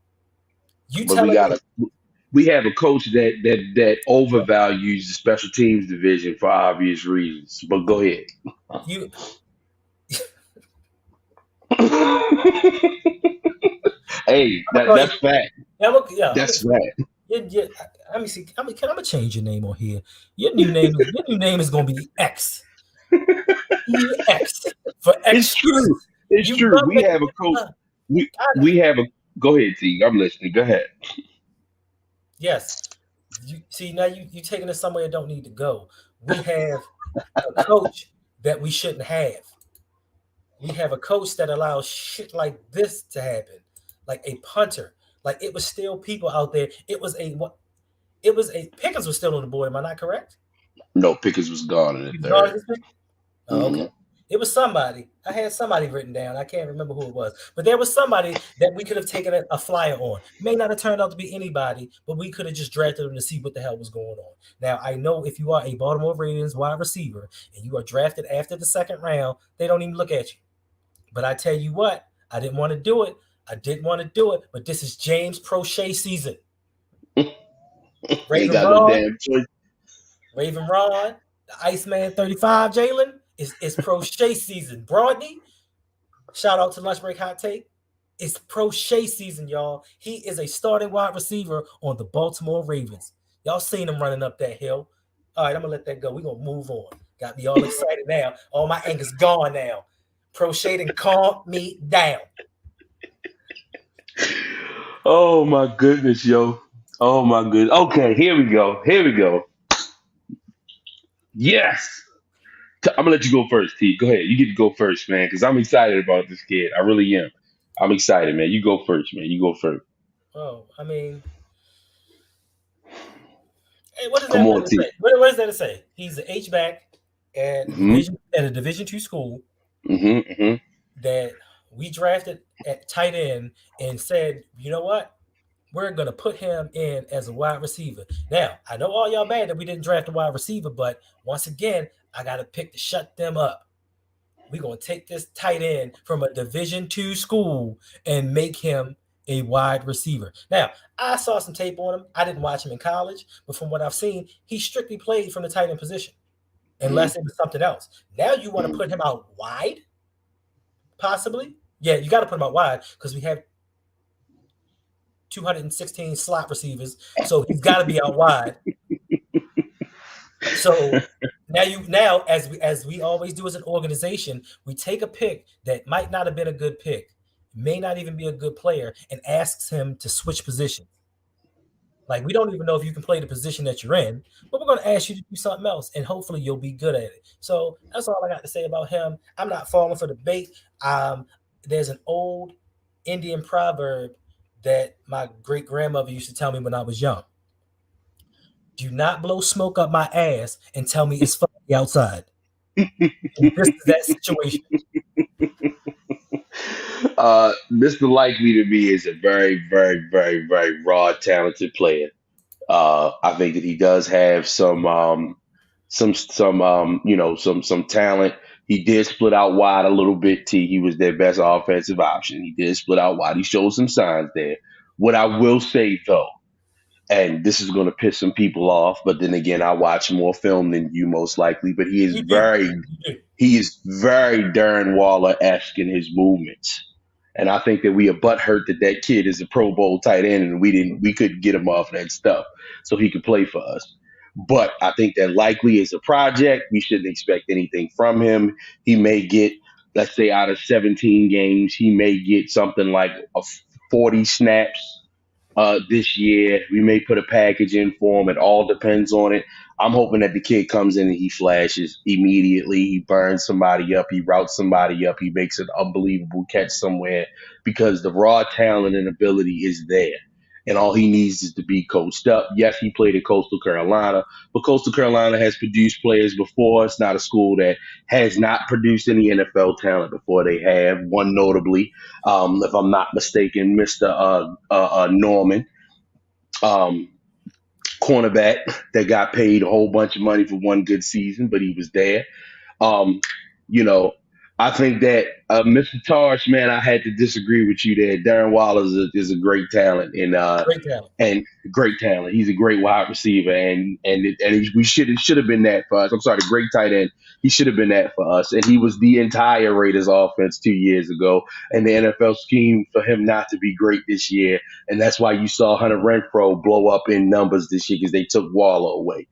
You But we telling got me a we have a coach that overvalues the special teams division for obvious reasons. But go ahead. you Hey, I'm gonna call you that's fact. yeah, I'm That's fact. let me see. I'm gonna change your name on here. Your new name is gonna be X. EX for It's true. excuses. It's You true. love We making have a coach. We I, we have a. Go ahead, T. I'm listening. Go ahead. yes. You see now you taking us somewhere that don't need to go. We have a coach that we shouldn't have. We have a coach that allows shit like this to happen, like a punter. Like it was still people out there. It was a Pickens was still on the board. Am I not correct? No, Pickens was gone in the He was gone third. at this pick. Oh, okay. Hmm. It was somebody. I had somebody written down. I can't remember who it was, but there was somebody that we could have taken a flyer on. May not have turned out to be anybody, but we could have just drafted them to see what the hell was going on. Now I know if you are a Baltimore Ravens wide receiver and you are drafted after the second round, they don't even look at you. But I tell you what, I didn't want to do it. I didn't want to do it, but this is James Prochet season. Ain't Raven got no Ron, damn choice. Raven Ron, the Iceman 35, Jalen, is Prochet season. Broadney, shout out to Lunch Break Hot Take. It's Prochet season, y'all. He is a starting wide receiver on the Baltimore Ravens. Y'all seen him running up that hill. All right, I'm gonna let that go. We're gonna move on. Got me all excited now. All my anger's gone now. Prochet and calm me down. Oh my goodness, yo. Oh my goodness. Okay, here we go. Here we go. Yes. I'm gonna let you go first, T. Go ahead. You get to go first, man, because I'm excited about this kid. I really am. I'm excited, man. You go first, man. You go first. Oh, I mean, hey, what is Come that on, really T. say? What is that to say? He's an H back Hmm. at a Division II school Hmm. Hmm. that we drafted at tight end and said, you know what? We're gonna put him in as a wide receiver. Now, I know all y'all mad that we didn't draft a wide receiver, but once again, I got a pick to shut them up. We're gonna take this tight end from a Division II school and make him a wide receiver. Now, I saw some tape on him. I didn't watch him in college, but from what I've seen, he strictly played from the tight end position, Hmm. unless it was something else. Now you want to Hmm. put him out wide, possibly? Yeah, you got to put him out wide because we have 216 slot receivers, so he's got to be out wide. So now as we always do as an organization, we take a pick that might not have been a good pick, may not even be a good player, and asks him to switch positions. Like we don't even know if you can play the position that you're in, but we're going to ask you to do something else, and hopefully you'll be good at it. So that's all I got to say about him. I'm not falling for the bait. There's an old Indian proverb that my great grandmother used to tell me when I was young. Do not blow smoke up my ass and tell me it's foggy outside. And this is that situation. Mr. Likely to me is a very, very, very, very raw, talented player. I think that he does have some talent. He did split out wide a little bit. T. He was their best offensive option. He did split out wide. He showed some signs there. What I will say though, and this is going to piss some people off, but then again, I watch more film than you most likely. But You do. You do. he is very Darren Waller esque in his movements. And I think that we are butthurt that that kid is a Pro Bowl tight end, and we couldn't get him off that stuff so he could play for us. But I think that likely is a project. We shouldn't expect anything from him. He may get, let's say, out of 17 games, he may get something like 40 snaps this year. We may put a package in for him. It all depends on it. I'm hoping that the kid comes in and he flashes immediately. He burns somebody up. He routes somebody up. He makes an unbelievable catch somewhere because the raw talent and ability is there. and all he needs is to be coached up. Yes, he played at Coastal Carolina, but Coastal Carolina has produced players before. It's not a school that has not produced any NFL talent before. They have one notably, if I'm not mistaken, Mister Norman, um, cornerback that got paid a whole bunch of money for one good season, but he was there. Um, you know, I think that Mr. Tarsh, man, I had to disagree with you there. Darren Waller is a great talent Great talent. and great talent. He's a great wide receiver, we should have been that for us. I'm sorry, the great tight end. He should have been that for us, and he was the entire Raiders offense 2 years ago. And the NFL scheme for him not to be great this year, and that's why you saw Hunter Renfro blow up in numbers this year because they took Waller away.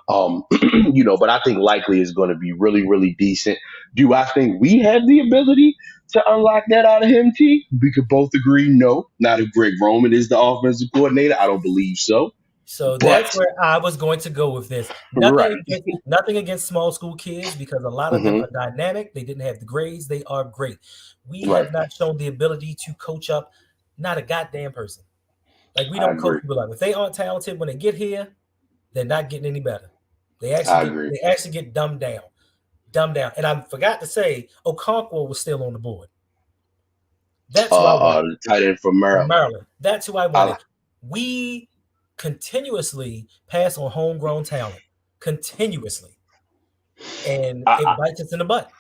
Um, but I think likely is going to be really, really decent. Do I think we have the ability to unlock that out of him, T? We could both agree, no. Not if Greg Roman is the offensive coordinator. I don't believe so. So that's But where I was going to go with this. right, Nothing against small school kids because a lot of them hmm are dynamic. They didn't have the grades. They are great. We right, have not shown the ability to coach up not a goddamn person. Like we I don't coach agree. people up. If they aren't talented when they get here, they're not getting any better. I agree. They actually get dumbed down. Dumbed down. And I forgot to say, Okonkwo was still on the board. That's who I wanted. The tight end from From Maryland. Maryland. That's who I I, wanted. We continuously pass on homegrown talent. Continuously. And it I, bites us in the butt.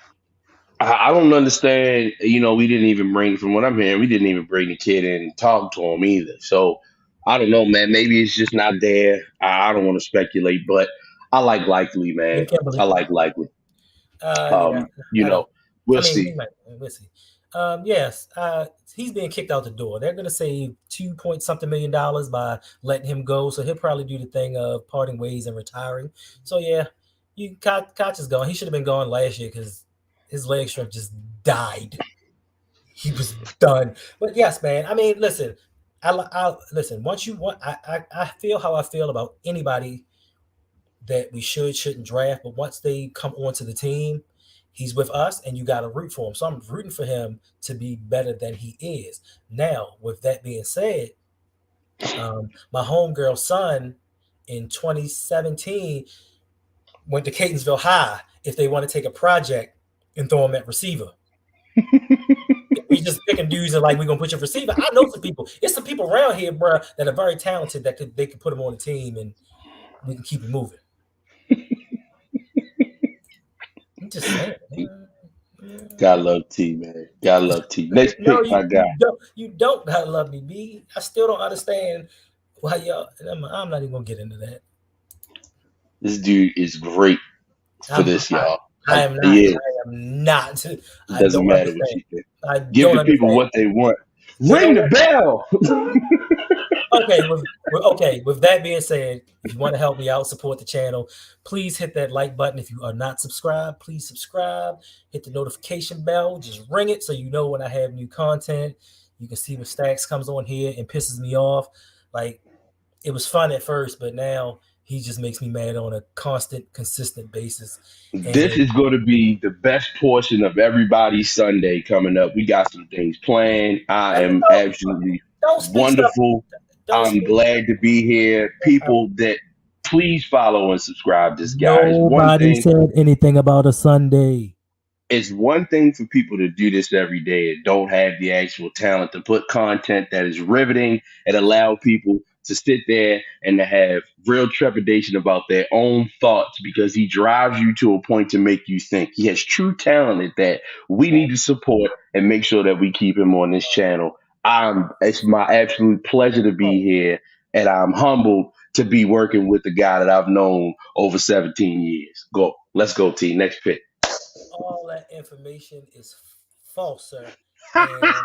I don't understand. We didn't even bring, from what I'm hearing, we didn't even bring the kid in and talk to him either. So I don't know, man. Maybe it's just not there. I don't want to speculate, but I like likely, Yeah, man. I Kimberly. like likely. Yeah, Um, you I don't. know, we'll I mean, see. we'll see. Yes, he's being kicked out the door. They're going to save 2 point something $1 million by letting him go. So he'll probably do the thing of parting ways and retiring. So yeah, Koch is gone. He should have been gone last year because his leg strength just died. He was done. But yes, man. I mean, listen. I listen. Once you want, I feel how I feel about anybody that we shouldn't draft, but once they come onto the team, he's with us and you got to root for him. So I'm rooting for him to be better than he is. Now, with that being said, my homegirl's son in 2017 went to Catonsville High if they want to take a project and throw him at receiver. If we just picking dudes and like we're gonna put you receiver. I know some people. It's some people around here, bro, that are very talented that they could put him on the team and we can keep it moving. I'm just saying, man. Gotta love T, man. Gotta love T. Next No, pick, my guy. you don't gotta love me, B. I still don't understand why y'all. I'm not even gonna get into that. This dude is great for I'm this, y'all. I am not. He is. I am not. It I doesn't don't matter what understand. you think. I Give don't the people understand. what they want. So Ring the bell. okay, okay. With that being said, if you want to help me out, support the channel, please hit that like button. If you are not subscribed, please subscribe. Hit the notification bell. Just ring it so you know when I have new content. You can see when Staxx comes on here and pisses me off. Like it was fun at first, but now he just makes me mad on a constant, consistent basis. This And is going to be the best portion of everybody's Sunday coming up. We got some things planned. I am absolutely don't speak stuff. wonderful. Don't I'm speak. glad to be here. People that please follow and subscribe this guy. Nobody said anything about a Sunday. It's one thing for people to do this every day and don't have the actual talent to put content that is riveting and allow people to sit there and to have real trepidation about their own thoughts because he drives you to a point to make you think. He has true talent at that. We need to support and make sure that we keep him on this channel. It's my absolute pleasure to be Oh, here, and I'm humbled to be working with the guy that I've known over 17 years. Go, let's go, T. Next pick. all that information is false, sir. And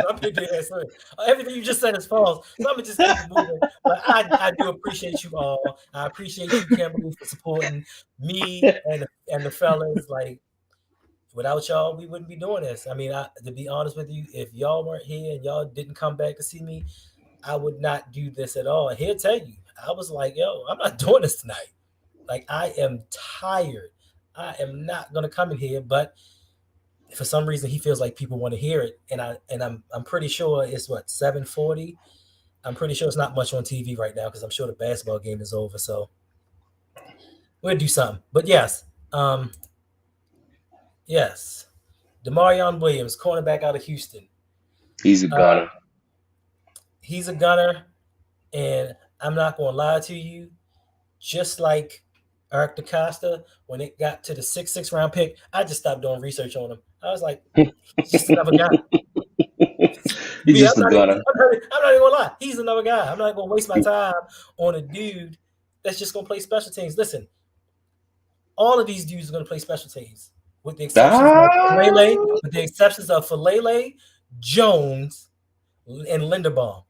I'm gonna answer. Everything you just said is false. So I'm gonna just keep it moving. But I do appreciate you all. I appreciate you, Kimberly, for supporting me and the fellas. Like without y'all, we wouldn't be doing this. I mean, to be honest with you, if y'all weren't here and y'all didn't come back to see me, I would not do this at all. And he'll tell you, I was like, yo, I'm not doing this tonight. Like I am tired. I am not gonna come in here, but For some reason, he feels like people want to hear it, and I'm pretty sure it's what 7:40. I'm pretty sure it's not much on TV right now because I'm sure the basketball game is over. So we'll do something. But yes, um, yes, Demarion Williams, cornerback out of Houston. He's a Uh, gunner. he's a gunner, and I'm not going to lie to you. Just like Eric DaCosta, when it got to the six round pick, I just stopped doing research on him. I was like, he's just another guy. He's Yeah, just a gunner. I'm not even gonna lie. He's another guy. I'm not gonna waste my time on a dude that's just gonna play special teams. Listen, all of these dudes are gonna play special teams, with the exceptions of Ah, Falele, Jones, and Linderbaum.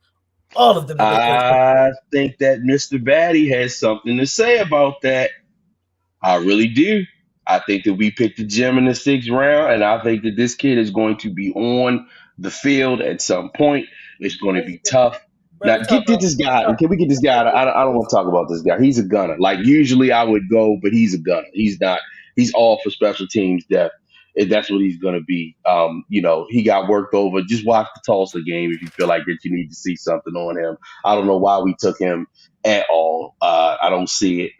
All of them are gonna play special I teams. think that Mr. Batty has something to say about that. I really do. I think that we picked the gem in the sixth round, and I think that this kid is going to be on the field at some point. It's going to Very, be tough. Now, very tough, get bro. this Very guy. tough. Can we get this guy? I don't want to talk about this guy. He's a gunner. Like, usually I would go, but he's a gunner. He's not. He's all for special teams depth. And that's what he's going to be. He got worked over. Just watch the Tulsa game if you feel like that you need to see something on him. I don't know why we took him at all. I don't see it.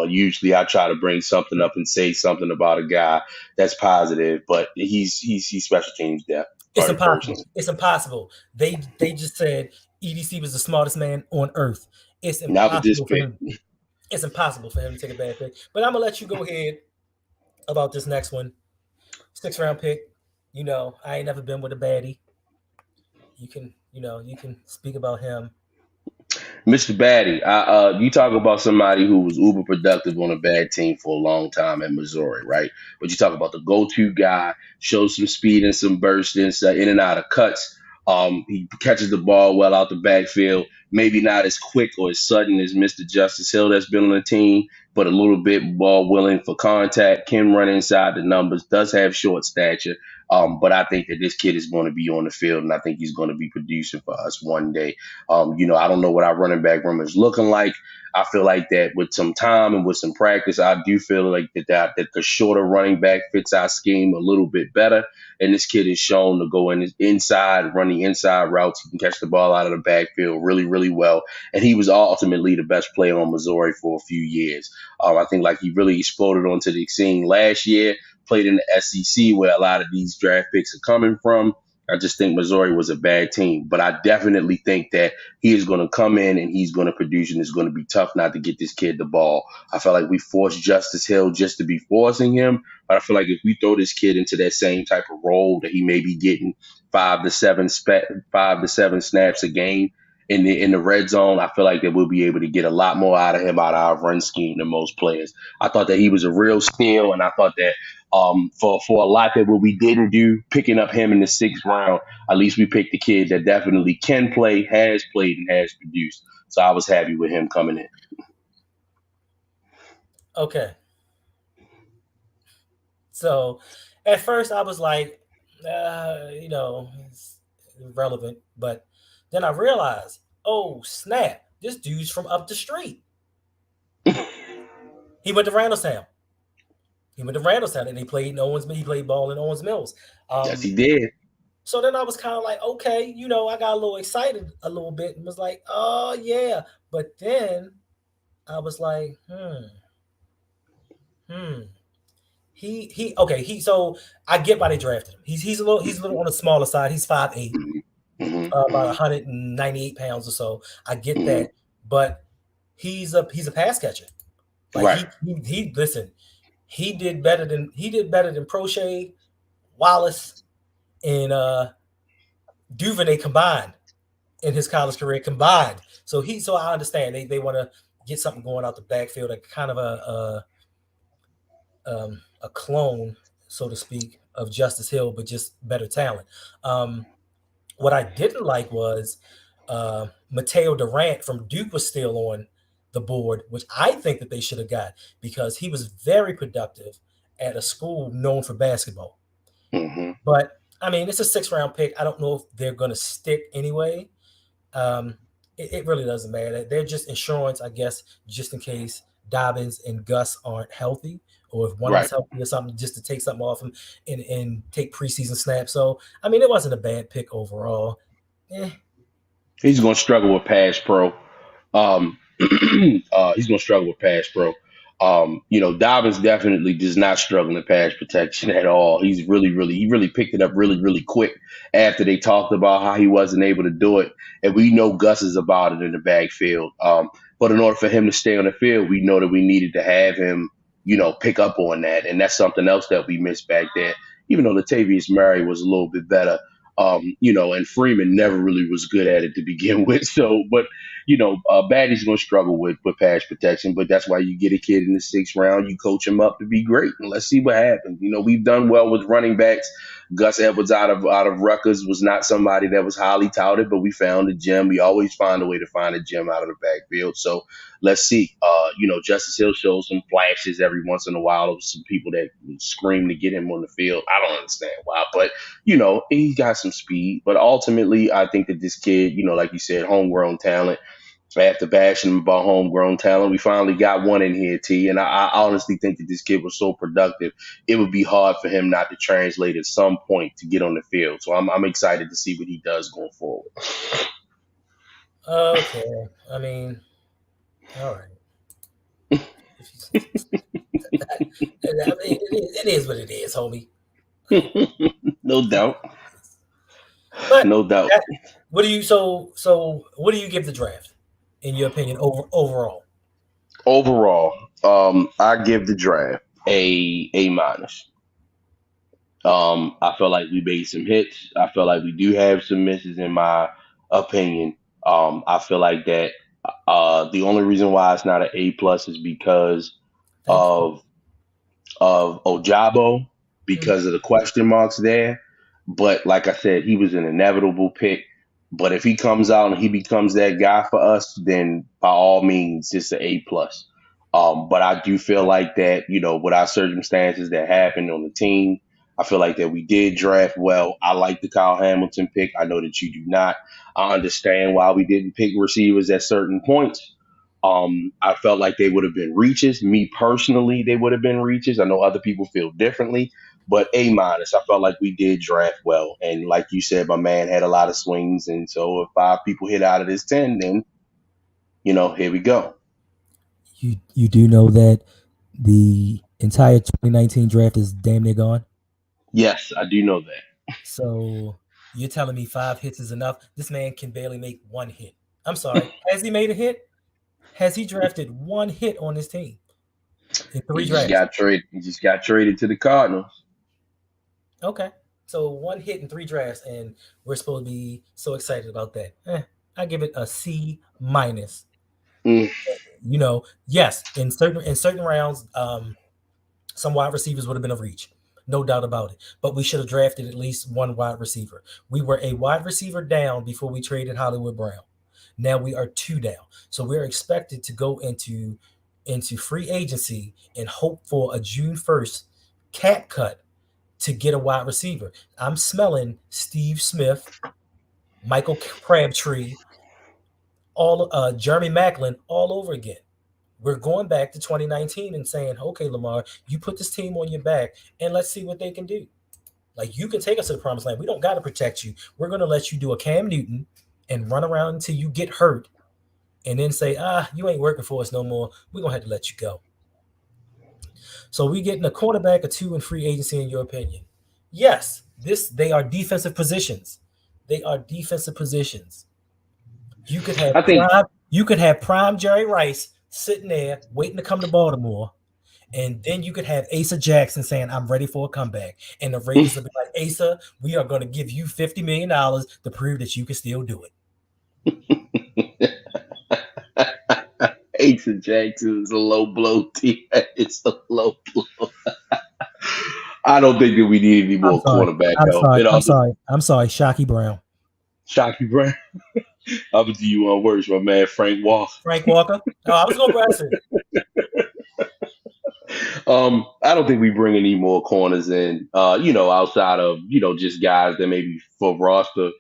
Usually I try to bring something up and say something about a guy that's positive, but he's special teams depth It's for me impossible. personally. It's impossible. They just said EDC was the smartest man on earth. It's Not with this impossible for pick. him. It's impossible for him to take a bad pick. But I'm gonna let you go ahead about this next one. 6th round pick. I ain't never been with a baddie. You can speak about him. Mr. Batty, you talk about somebody who was uber productive on a bad team for a long time at Missouri, right? But you talk about the go-to guy, shows some speed and some burst in and out of cuts. He catches the ball well out the backfield. Maybe not as quick or as sudden as Mr. Justice Hill that's been on the team, but a little bit ball willing for contact. Can run inside the numbers. Does have short stature. But I think that this kid is going to be on the field, and I think he's going to be producing for us one day. I don't know what our running back room is looking like. I feel like that with some time and with some practice, I do feel like that the shorter running back fits our scheme a little bit better. And this kid is shown to go in inside, run the inside routes. He can catch the ball out of the backfield really, really well. And he was ultimately the best player on Missouri for a few years. I think like he really exploded onto the scene last year. Played in the SEC where a lot of these draft picks are coming from. I just think Missouri was a bad team, but I definitely think that he is going to come in and he's going to produce, and it's going to be tough not to get this kid the ball. I feel like we forced Justice Hill just to be forcing him, but I feel like if we throw this kid into that same type of role that he may be getting 5 to 7 snaps a game in the red zone, I feel like that we'll be able to get a lot more out of him out of our run scheme than most players. I thought that he was a real steal, and I thought that for a lot that what we didn't do, picking up him in the sixth round, at least we picked the kid that definitely can play, has played, and has produced. So I was happy with him coming in. Okay. So at first I was like, it's irrelevant. But then I realized, oh snap, this dude's from up the street. He went to Randallstown. He went to Randallstown and he played in Owens. He played ball in Owens Mills. Yes, Um, he did. so then I was kind of like, okay, I got a little excited a little bit and was like, oh yeah. But then I was like, hmm. He okay. So I get why they drafted him. He's a little on the smaller side. He's 5'8", about Hmm. 198 pounds or so. I get Hmm. that, but he's a pass catcher. Like Right. he listen. He did better than Prochet, Wallace, and Duvernay combined in his college career combined. So I understand they want to get something going out the backfield, like kind of a clone, so to speak, of Justice Hill, but just better talent. Um, what I didn't like was Mateo Durant from Duke was still on the board, which I think that they should have got because he was very productive at a school known for basketball. Hmm. But I mean, it's a 6th round pick. I don't know if they're going to stick anyway. It really doesn't matter. They're just insurance, I guess, just in case Dobbins and Gus aren't healthy, or if one of Right. them's healthy or something, just to take something off him and take preseason snaps. So I mean, it wasn't a bad pick overall. Eh, He's going to struggle with pass pro. He's going to struggle with pass pro. Dobbins definitely does not struggle in pass protection at all. He really picked it up really quick after they talked about how he wasn't able to do it. And we know Gus is about it in the backfield. But in order for him to stay on the field, we know that we needed to have him, pick up on that. And that's something else that we missed back there. Even though Latavius Murray was a little bit better, and Freeman never really was good at it to begin with. So, but Batty's going to struggle with pass protection, but that's why you get a kid in the sixth round, you coach him up to be great, and let's see what happens. We've done well with running backs. Gus Edwards out of Rutgers was not somebody that was highly touted, but we found a gem. We always find a way to find a gem out of the backfield. So let's see. Justice Hill shows some flashes every once in a while of some people that scream to get him on the field. I don't understand why, but he got some speed. But ultimately, I think that this kid, like you said, homegrown talent. After bashing him about homegrown talent, we finally got one in here, T. And I honestly think that this kid was so productive, it would be hard for him not to translate at some point to get on the field. So I'm excited to see what he does going forward. okay, I mean, all right. I mean, it is what it is, homie. No doubt. But No doubt. that, what do you so what do you give the draft in your opinion overall? Overall, I give the draft a minus. I feel like we made some hits. I feel like we do have some misses, in my opinion. I feel like that the only reason why it's not an A+ is because Thank you. of Ojabo, Mhm. because of the question marks there. But like I said, he was an inevitable pick. But if he comes out and he becomes that guy for us, then by all means, it's an A+. But I do feel like that, with our circumstances that happened on the team, I feel like that we did draft well. I like the Kyle Hamilton pick. I know that you do not. I understand why we didn't pick receivers at certain points. I felt like they would have been reaches. Me personally, they would have been reaches. I know other people feel differently, but A-. I felt like we did draft well, and like you said, my man had a lot of swings, and so if 5 people hit out of this 10, then here we go. You do know that the entire 2019 draft is damn near gone. Yes, I do know that. So you're telling me 5 hits is enough? This man can barely make one hit. I'm sorry. Has he made a hit? Has he drafted one hit on this team in three He just drafts? got traded. He just got traded to the Cardinals. Okay. So one hit in 3 drafts, and we're supposed to be so excited about that. I give it a C-. Mm, Yes, in certain rounds, some wide receivers would have been a reach, no doubt about it. But we should have drafted at least one wide receiver. We were a wide receiver down before we traded Hollywood Brown. Now we are 2 down, so we're expected to go into free agency and hope for a June 1st cap cut to get a wide receiver. I'm smelling Steve Smith, Michael Crabtree, all Jeremy Macklin all over again. We're going back to 2019 and saying, okay, Lamar, you put this team on your back and let's see what they can do. Like, you can take us to the promised land. We don't got to protect you. We're going to let you do a Cam Newton and run around until you get hurt and then say, you ain't working for us no more. We're going to have to let you go. So we getting a cornerback or two in free agency, in your opinion? Yes, they are defensive positions. They are defensive positions. You could have I think prime Jerry Rice sitting there waiting to come to Baltimore, and then you could have Asa Jackson saying, "I'm ready for a comeback," and the Raiders would be like, "Asa, we are going to give you $50 million to prove that you can still do it." Asa Jackson is a low blow. It's a low blow. I don't think that we need any I'm more sorry. quarterback I'm help. sorry. It I'm also sorry. I'm sorry. Shockey Brown, Shocky Brown. I'll do you on words, my man Frank Walker. Frank Walker. Oh, I was going to press it. I don't think we bring any more corners in, outside of, just guys that maybe for roster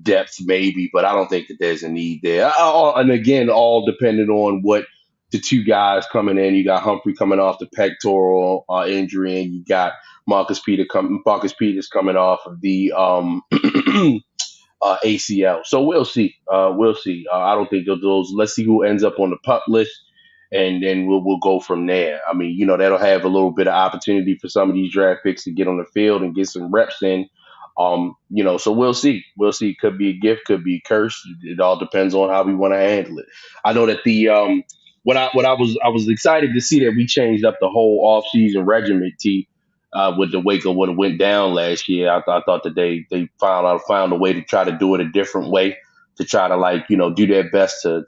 depth, maybe, but I don't think that there's a need there. And again, all depending on what the two guys coming in. You got Humphrey coming off the pectoral injury, and you got Marcus Peters coming off of the ACL. So we'll see. We'll see. I don't think those. Let's see who ends up on the pup list, and then we'll go from there. I mean, that'll have a little bit of opportunity for some of these draft picks to get on the field and get some reps in. So we'll see. We'll see. Could be a gift, could be a curse. It all depends on how we want to handle it. I know that the what I was excited to see that we changed up the whole offseason regiment, T, with the wake of what went down last year. I thought that they found a way to try to do it a different way, to try to do their best to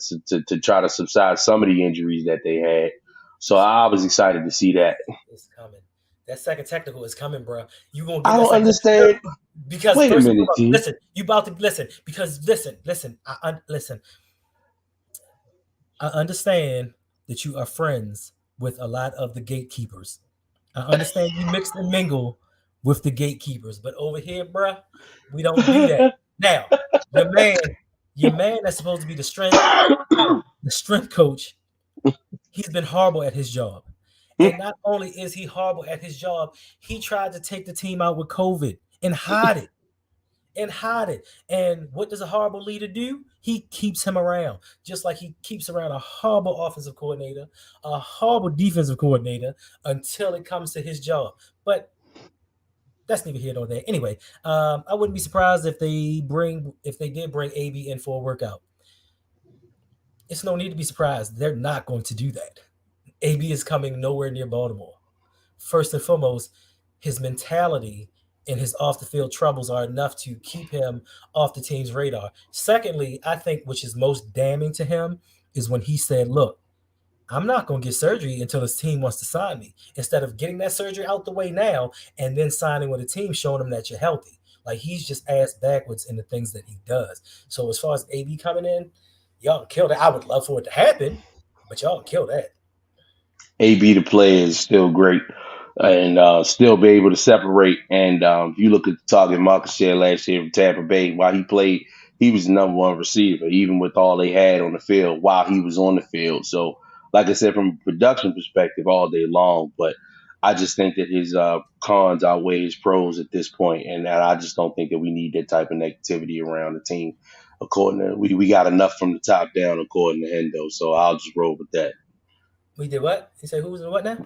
try to subside some of the injuries that they had. So I was excited to see that. It's coming. That second technical is coming, bro. You gonna get I that don't second understand. because Wait a first and minute, foremost, T. listen. You about to listen because listen. Listen. I understand that you are friends with a lot of the gatekeepers. I understand you mix and mingle with the gatekeepers, but over here, bruh, we don't do that. Now, your man, your man that's supposed to be the strength coach, he's been horrible at his job. And not only is he horrible at his job, he tried to take the team out with COVID and hide it. And hide it. And what does a horrible leader do? He keeps him around, just like he keeps around a horrible offensive coordinator, a horrible defensive coordinator until it comes to his job. But that's neither here nor there. Anyway, I wouldn't be surprised if they did bring AB in for a workout. It's no need to be surprised. They're not going to do that. AB is coming nowhere near Baltimore. First and foremost, his mentality and his off the field troubles are enough to keep him off the team's radar. Secondly, I think which is most damning to him is when he said, "Look, I'm not going to get surgery until this team wants to sign me." Instead of getting that surgery out the way now and then signing with a team showing him that you're healthy. Like he's just ass backwards in the things that he does. So as far as AB coming in, y'all can kill that. I would love for it to happen, but y'all can kill that. AB the player is still great, and still be able to separate. And if you look at the target market share last year from Tampa Bay, while he played, he was the number one receiver, even with all they had on the field while he was on the field. So, like I said, from a production perspective, all day long. But I just think that his cons outweigh his pros at this point, and that I just don't think that we need that type of negativity around the team. According to we got enough from the top down, according to Hendo. So I'll just roll with that. We did what? He said who's in what now?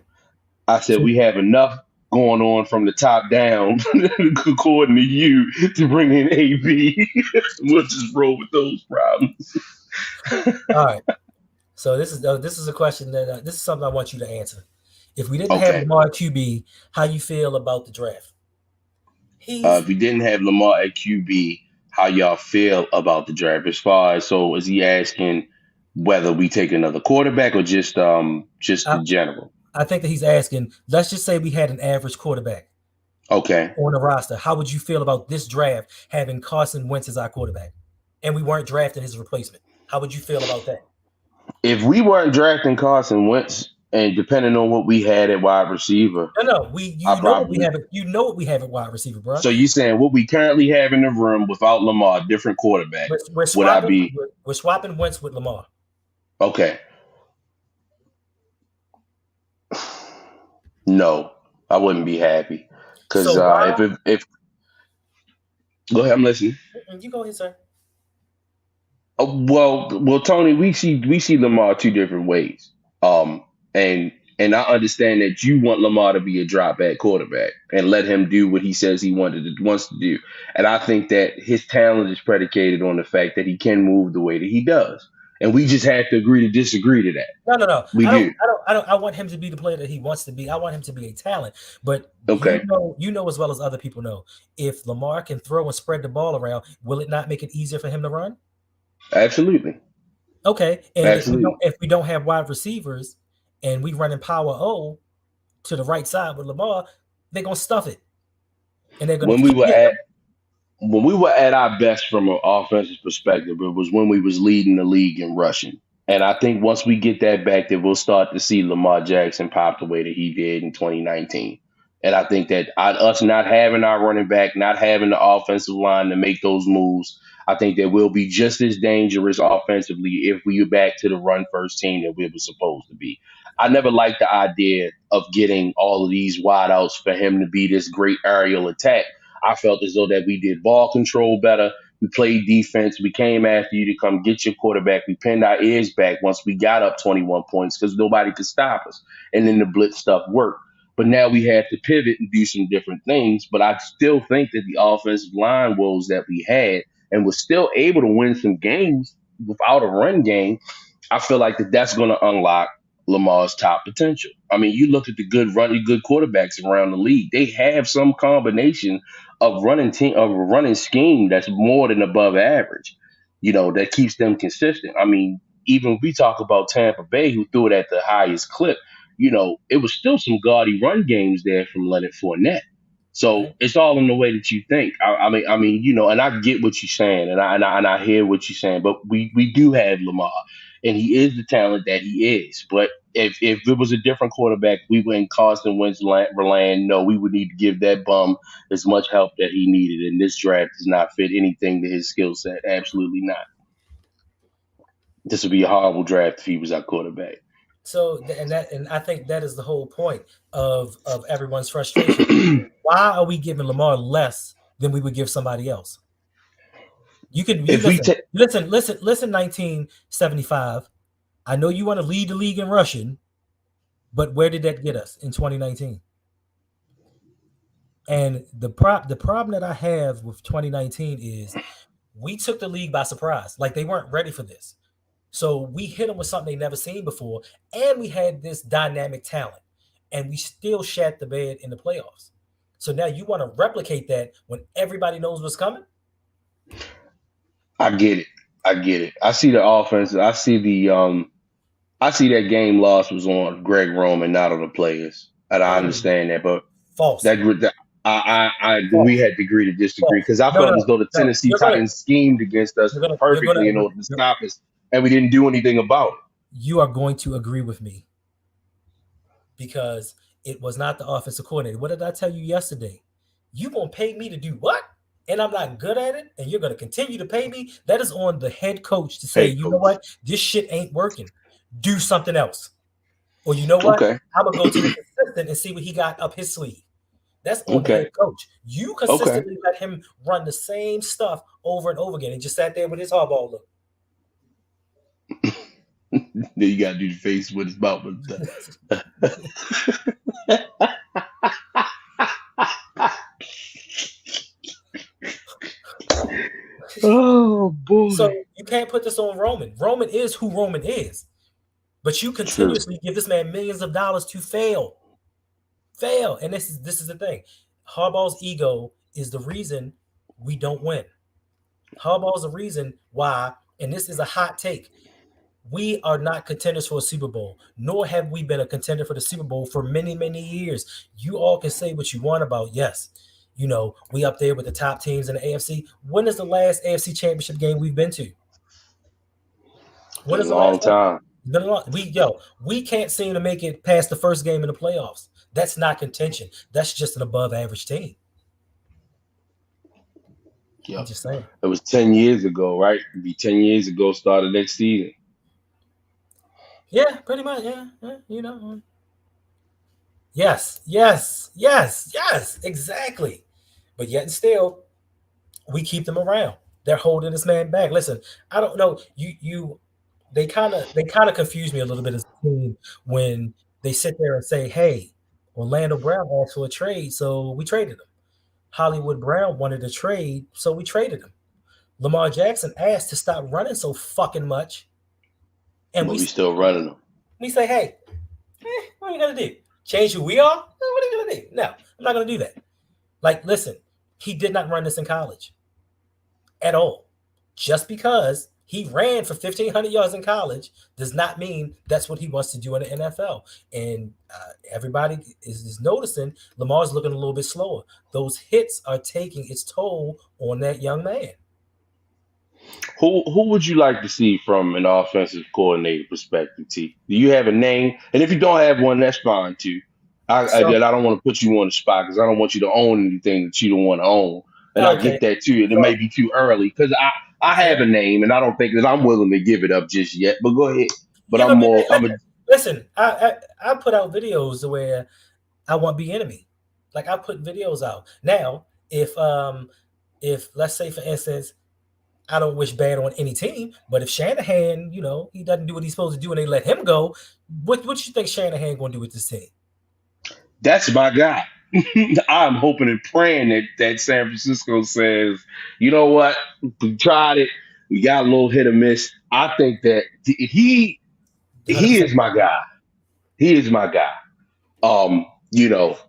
I said we have enough going on from the top down, according to you, to bring in AB. We'll just roll with those problems. All right. So this is a question that this is something I want you to answer. If we didn't have Okay. Lamar QB, how you feel about the draft? He's If we didn't have Lamar at QB, how y'all feel about the draft? As far as, so is he asking whether we take another quarterback or just I, in general? I think that he's asking. Let's just say we had an average quarterback Okay. on the roster. How would you feel about this draft having Carson Wentz as our quarterback, and we weren't drafting his replacement? How would you feel about that? If we weren't drafting Carson Wentz, and depending on what we had at wide receiver, No. I You know what we probably. have. You know what we have at wide receiver, bro. So you saying what we currently have in the room without Lamar, different quarterback? We're Would I swapping. be We're swapping Wentz with Lamar. okay? No, I wouldn't be happy So because why? if go ahead, I'm listening. You go ahead, sir. Well, Tony, we see Lamar two different ways. Um, and I understand that you want Lamar to be a drop back quarterback and let him do what he says he wants to do. And I think that his talent is predicated on the fact that he can move the way that he does. And we just have to agree to disagree to that. No. We I don't. do. I don't. I don't. I want him to be the player that he wants to be. I want him to be a talent. But Okay. you know as well as other people know, if Lamar can throw and spread the ball around, will it not make it easier for him to run? Absolutely. Okay. And Absolutely. if we don't have wide receivers, and we run in power O to the right side with Lamar, they're gonna stuff it, and they're gonna When we keep were getting at up. when we were at our best from an offensive perspective, it was when we was leading the league in rushing. And I think once we get that back, that we'll start to see Lamar Jackson pop the way that he did in 2019. And I think that us not having our running back, not having the offensive line to make those moves, I think that we'll be just as dangerous offensively if we are back to the run first team that we were supposed to be. I never liked the idea of getting all of these wideouts for him to be this great aerial attack. I felt as though that we did ball control better. We played defense. We came after you to come get your quarterback. We pinned our ears back once we got up 21 points because nobody could stop us. And then the blitz stuff worked. But now we have to pivot and do some different things. But I still think that the offensive line woes that we had and was still able to win some games without a run game, I feel like that's going to unlock Lamar's top potential. I mean, you look at the good quarterbacks around the league. They have some combination of running scheme that's more than above average. That keeps them consistent. I mean, even if we talk about Tampa Bay, who threw it at the highest clip, it was still some gaudy run games there from Leonard Fournette. So Right. it's all in the way that you think. I mean, and I get what you're saying, and I hear what you're saying. But we do have Lamar, and he is the talent that he is. But if it was a different quarterback, we were in Carson Wentz land. No, we would need to give that bum as much help that he needed. And this draft does not fit anything to his skill set. Absolutely not. This would be a horrible draft if he was our quarterback. So and I think that is the whole point of everyone's frustration. Why are we giving Lamar less than we would give somebody else? You if we listen, take listen, listen, listen. 1975. I know you want to lead the league in rushing, but where did that get us in 2019? And the problem that I have with 2019 is we took the league by surprise. Like they weren't ready for this. So we hit them with something they never seen before, and we had this dynamic talent, and we still shat the bed in the playoffs. So now you want to replicate that when everybody knows what's coming? I get it. I get it. I see the offense. I see that game loss was on Greg Roman, not on the players. And I Mm, understand that, but false, that we false, had to agree to disagree false. because I No, felt no, as though the no. Tennessee Titans schemed against us You're gonna perfectly in agree. order to stop us, and we didn't do anything about it. You are going to agree with me because it was not the offensive coordinator. What did I tell you yesterday? You gonna pay me to do what? And I'm not good at it, and you're gonna continue to pay me. That is on the head coach to say, Hey, you know coach. what, this shit ain't working. Do something else. Or you know what? Okay. I'm gonna go to this assistant and see what he got up his sleeve. That's on the Okay. head coach. You Okay. consistently let him run the same stuff over and over again. And just sat there with his hardball look. Then you got to do the face with his mouth. Oh So boy. you can't put this on Roman. Roman is who Roman is. But you True. continuously give this man millions of dollars to fail. Fail. And this is the thing. Harbaugh's ego is the reason we don't win. Harbaugh's the reason why, and this is a hot take. We are not contenders for a Super Bowl, nor have we been a contender for the Super Bowl for many, many years. You all can say what you want about, yes, we up there with the top teams in the AFC. When is the last AFC championship game we've been to? When Been is a the last long one? time. It's been a lot. We can't seem to make it past the first game in the playoffs. That's not contention. That's just an above average team. I'm Yep. just saying. It was 10 years ago, right? It'd be 10 years ago. Started next season. Yeah, pretty much. Yeah, yeah. Yes, yes, yes, yes, exactly. But yet and still, we keep them around. They're holding this man back. Listen, I don't know. They kind of confuse me a little bit as a team when they sit there and say, "Hey, Orlando Brown asked for a trade, so we traded him. Hollywood Brown wanted a trade, so we traded him. Lamar Jackson asked to stop running so fucking much, and But we we still running them. we say, hey, what are you gonna do? Change who we are? What are you gonna do? No, I'm not gonna do that. Like, listen, he did not run this in college at all. Just because he ran for 1,500 yards in college does not mean that's what he wants to do in the NFL. And everybody is noticing Lamar's looking a little bit slower. Those hits are taking its toll on that young man. Who would you like to see from an offensive coordinator perspective, T? Do you have a name? And if you don't have one, that's fine too. So I don't want to put you on the spot because I don't want you to own anything that you don't want to own. And I okay, get that too. And it may so be too early because I have a name and I don't think that I'm willing to give it up just yet. But go ahead. But you're gonna be I'm a listen. I put out videos where I want to be enemy. Like I put videos out. Now, if let's say for instance, I don't wish bad on any team, but if Shanahan, he doesn't do what he's supposed to do and they let him go, what you think Shanahan gonna do with this team? That's my guy. I'm hoping and praying that San Francisco says, you know what, we tried it, we got a little hit or miss. I think that he 100%. is my guy. He is my guy.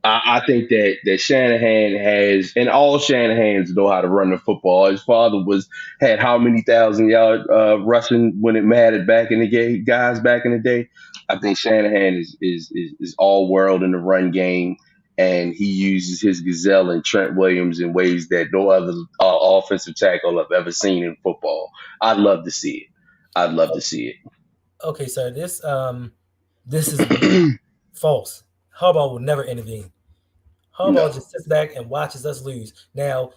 I think that Shanahan has, and all Shanahans know how to run the football. His father had how many thousand yard rushing when it mattered back in the day, guys back in the day. I think Shanahan is all world in the run game, and he uses his gazelle and Trent Williams in ways that no other offensive tackle I've ever seen in football. I'd love to see it. I'd love to see Okay, sir. This is it. false. Harbaugh will never intervene. Harbaugh No. just sits back and watches us lose. Now,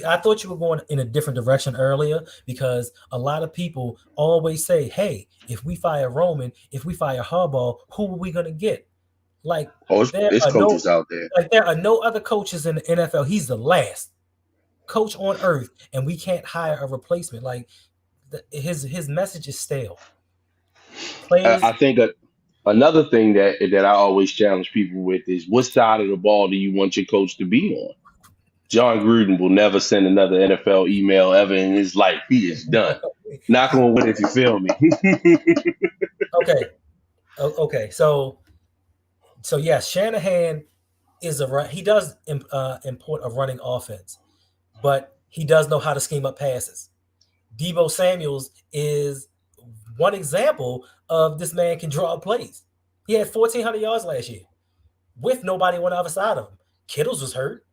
I thought you were going in a different direction earlier because a lot of people always say, "Hey, if we fire Roman, if we fire Harbaugh, who are we going to get?" Like Oh, there it's are no, coaches out there. there are no other coaches in the NFL. He's the last coach on earth, and we can't hire a replacement. Like his message is stale. I Players, think another thing that I always challenge people with is what side of the ball do you want your coach to be on? John Gruden will never send another NFL email ever in his life. He is done. Knock on wood if you feel me. okay, okay. So yes, Shanahan is he does import a running offense, but he does know how to scheme up passes. Debo Samuels is one example of this man can draw up plays. He had 1,400 yards last year with nobody on the other side of him. Kittles was hurt.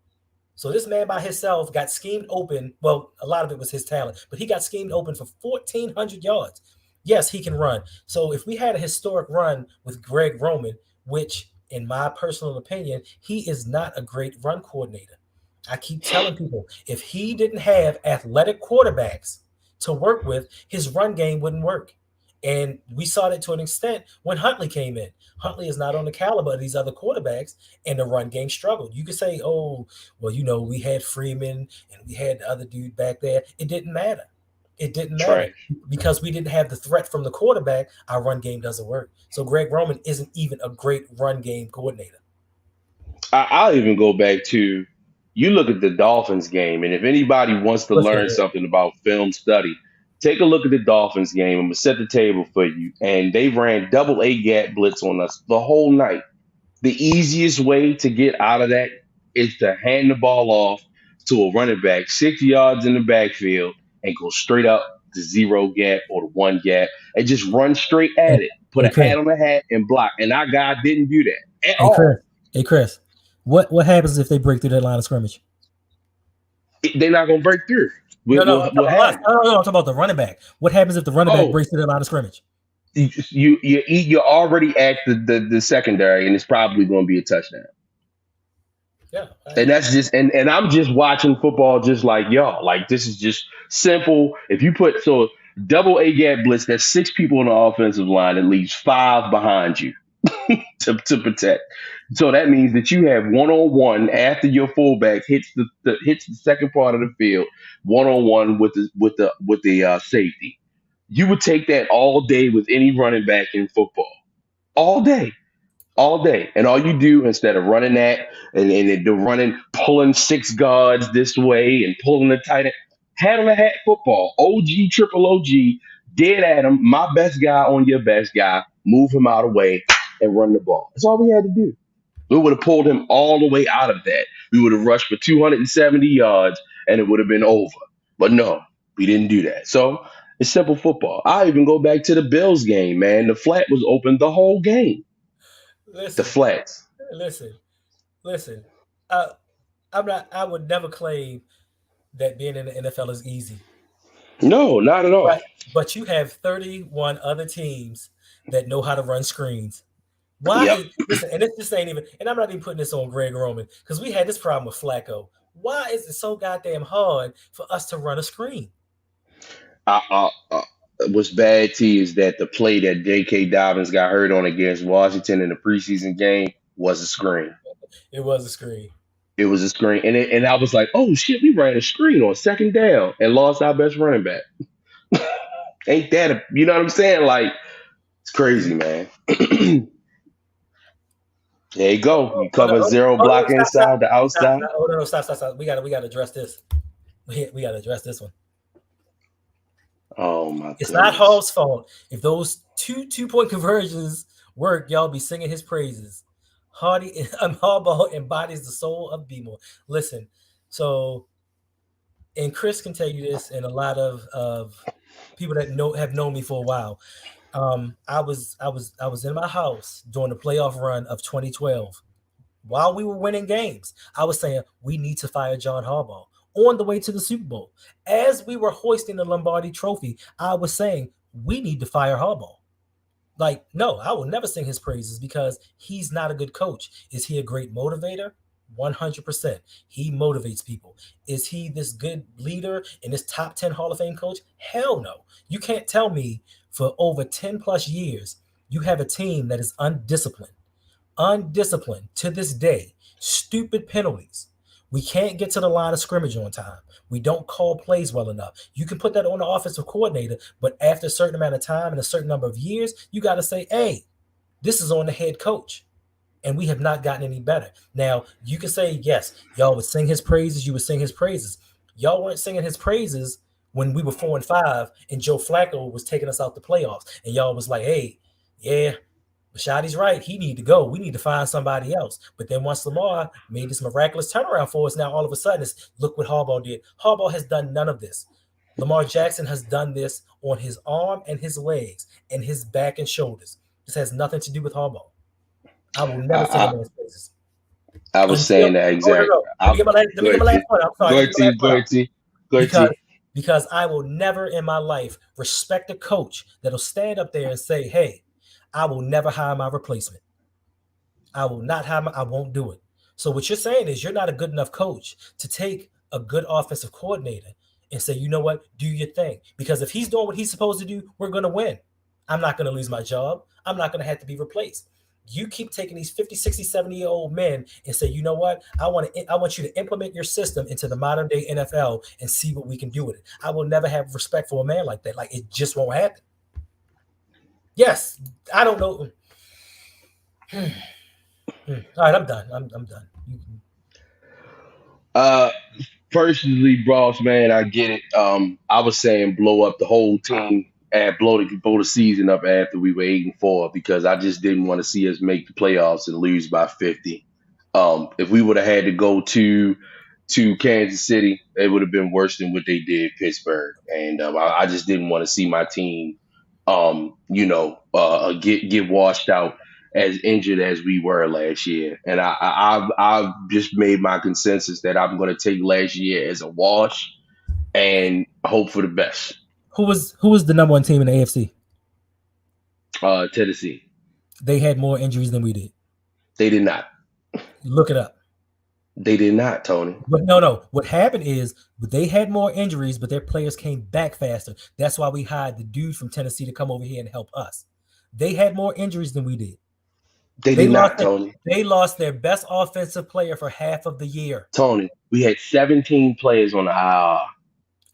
So this man by himself got schemed open. Well, a lot of it was his talent, but he got schemed open for 1,400 yards. Yes, he can run. So if we had a historic run with Greg Roman, which in my personal opinion, he is not a great run coordinator. I keep telling people if he didn't have athletic quarterbacks to work with, his run game wouldn't work. And we saw that to an extent when Huntley came in. Huntley is not on the caliber of these other quarterbacks, and the run game struggled. You could say, oh, well, we had Freeman and we had the other dude back there. It didn't matter. It didn't matter Trash. because we didn't have the threat from the quarterback. Our run game doesn't work. So Greg Roman isn't even a great run game coordinator. I'll even go back to you look at the Dolphins game, and if anybody wants to Listen learn here. something about film study, take a look at the Dolphins game. I'm gonna set the table for you. And they ran double A gap blitz on us the whole night. The easiest way to get out of that is to hand the ball off to a running back 6 yards in the backfield and go straight up the zero gap or the one gap and just run straight Hey, at it. Put hey a Chris. hat on the hat and block. And our guy didn't do that at Hey all. Chris. Hey Chris. What happens if they break through that line of scrimmage? They're not gonna break through. No, no, I'm What talking about us. happened? No, I'm talking about the running back. What happens if the running back Oh, breaks through that line of scrimmage? you're already at the secondary, and it's probably going to be a touchdown. Yeah, And that's just and I'm just watching football just like y'all. Like this is just simple. If you put double A gap blitz, that's six people on the offensive line, at least five behind you to protect. So that means that you have one on one after your fullback hits hits the second part of the field, one on one with the safety. You would take that all day with any running back in football. All day. All day. And all you do instead of running that and they're running, pulling six guards this way and pulling the tight end, handle a hat football. OG, triple OG, dead at him, my best guy on your best guy, move him out of the way and run the ball. That's all we had to do. We would have pulled him all the way out of that. We would have rushed for 270 yards and it would have been over. But no, we didn't do that. So it's simple football. I even go back to the Bills game, man. The flat was open the whole game. The listen, flats. listen, listen. Uh, I'm not. I would never claim that being in the NFL is easy, No, not at all. but you have 31 other teams that know how to run screens. Why Yep. is listen? And this ain't even. And I'm not even putting this on Greg Roman because we had this problem with Flacco. Why is it so goddamn hard for us to run a screen? What's bad T is that the play that J.K. Dobbins got hurt on against Washington in the preseason game was a screen. It was a screen. It was a screen, and I was like, "Oh shit, we ran a screen on second down and lost our best running back." Ain't that you know what I'm saying? Like it's crazy, man. There you go. You Hold on, cover zero hold on, block stop, stop, inside the stop, outside. stop. Hold on, stop. We gotta address this. We gotta address this one. Oh my It's not goodness. Hall's fault. If those two-point conversions work, y'all be singing his praises. Harbaugh embodies the soul of BMO. Listen, so and Chris can tell you this, and a lot of people that have known me for a while. I was in my house during the playoff run of 2012 while we were winning games. I was saying we need to fire John Harbaugh on the way to the Super Bowl. As we were hoisting the Lombardi Trophy, I was saying we need to fire Harbaugh. Like, no, I will never sing his praises because he's not a good coach. Is he a great motivator? 100%. He motivates people. Is he this good leader and this top 10 Hall of Fame coach? Hell no. You can't tell me for over 10 plus years you have a team that is undisciplined to this day, stupid penalties. We can't get to the line of scrimmage on time. We don't call plays well enough. You can put that on the offensive coordinator, but after a certain amount of time and a certain number of years, you got to say, hey, this is on the head coach. And we have not gotten any better. Now, you can say, yes, y'all would sing his praises. You would sing his praises. Y'all weren't singing his praises when we were 4-5 and Joe Flacco was taking us out the playoffs. And y'all was like, hey, yeah, Rashadi's right. He need to go. We need to find somebody else. But then once Lamar made this miraculous turnaround for us, now all of a sudden, it's look what Harbaugh did. Harbaugh has done none of this. Lamar Jackson has done this on his arm and his legs and his back and shoulders. This has nothing to do with Harbaugh. I will I, never sing a I, man's praises I was until. saying that Oh no, exact. no. Let me I, get my last. Let me go get ahead my last T. point. I'm sorry. Go Let me ahead get my T. last Go point out ahead T. Go ahead because T. I will never in my life respect a coach that'll stand up there and say, "Hey, I will never hire my replacement. I will not hire. I won't do it." So what you're saying is you're not a good enough coach to take a good offensive coordinator and say, you know what, do your thing. Because if he's doing what he's supposed to do, we're going to win. I'm not going to lose my job. I'm not going to have to be replaced. You keep taking these 50, 60, 70-year-old men and say, you know what? I want you to implement your system into the modern day NFL and see what we can do with it. I will never have respect for a man like that. Like it just won't happen. Yes, I don't know. All right, I'm done. I'm done. Uh, Personally, boss man, I get it. I was saying blow up the whole team and blow the season up after we were 8-4 because I just didn't want to see us make the playoffs and lose by 50. If we would have had to go to Kansas City, it would have been worse than what they did Pittsburgh, and I just didn't want to see my team, get washed out as injured as we were last year. And I've just made my consensus that I'm going to take last year as a wash and hope for the best. Who was the number one team in the AFC? Tennessee, They had more injuries than we did. they did not. Look it up. They did not, Tony. But no. What happened is they had more injuries, but their players came back faster. That's why we hired the dude from Tennessee to come over here and help us. They had more injuries than we did. They They did lost not, their, Tony. they lost their best offensive player for half of the year. Tony, we had 17 players on the IR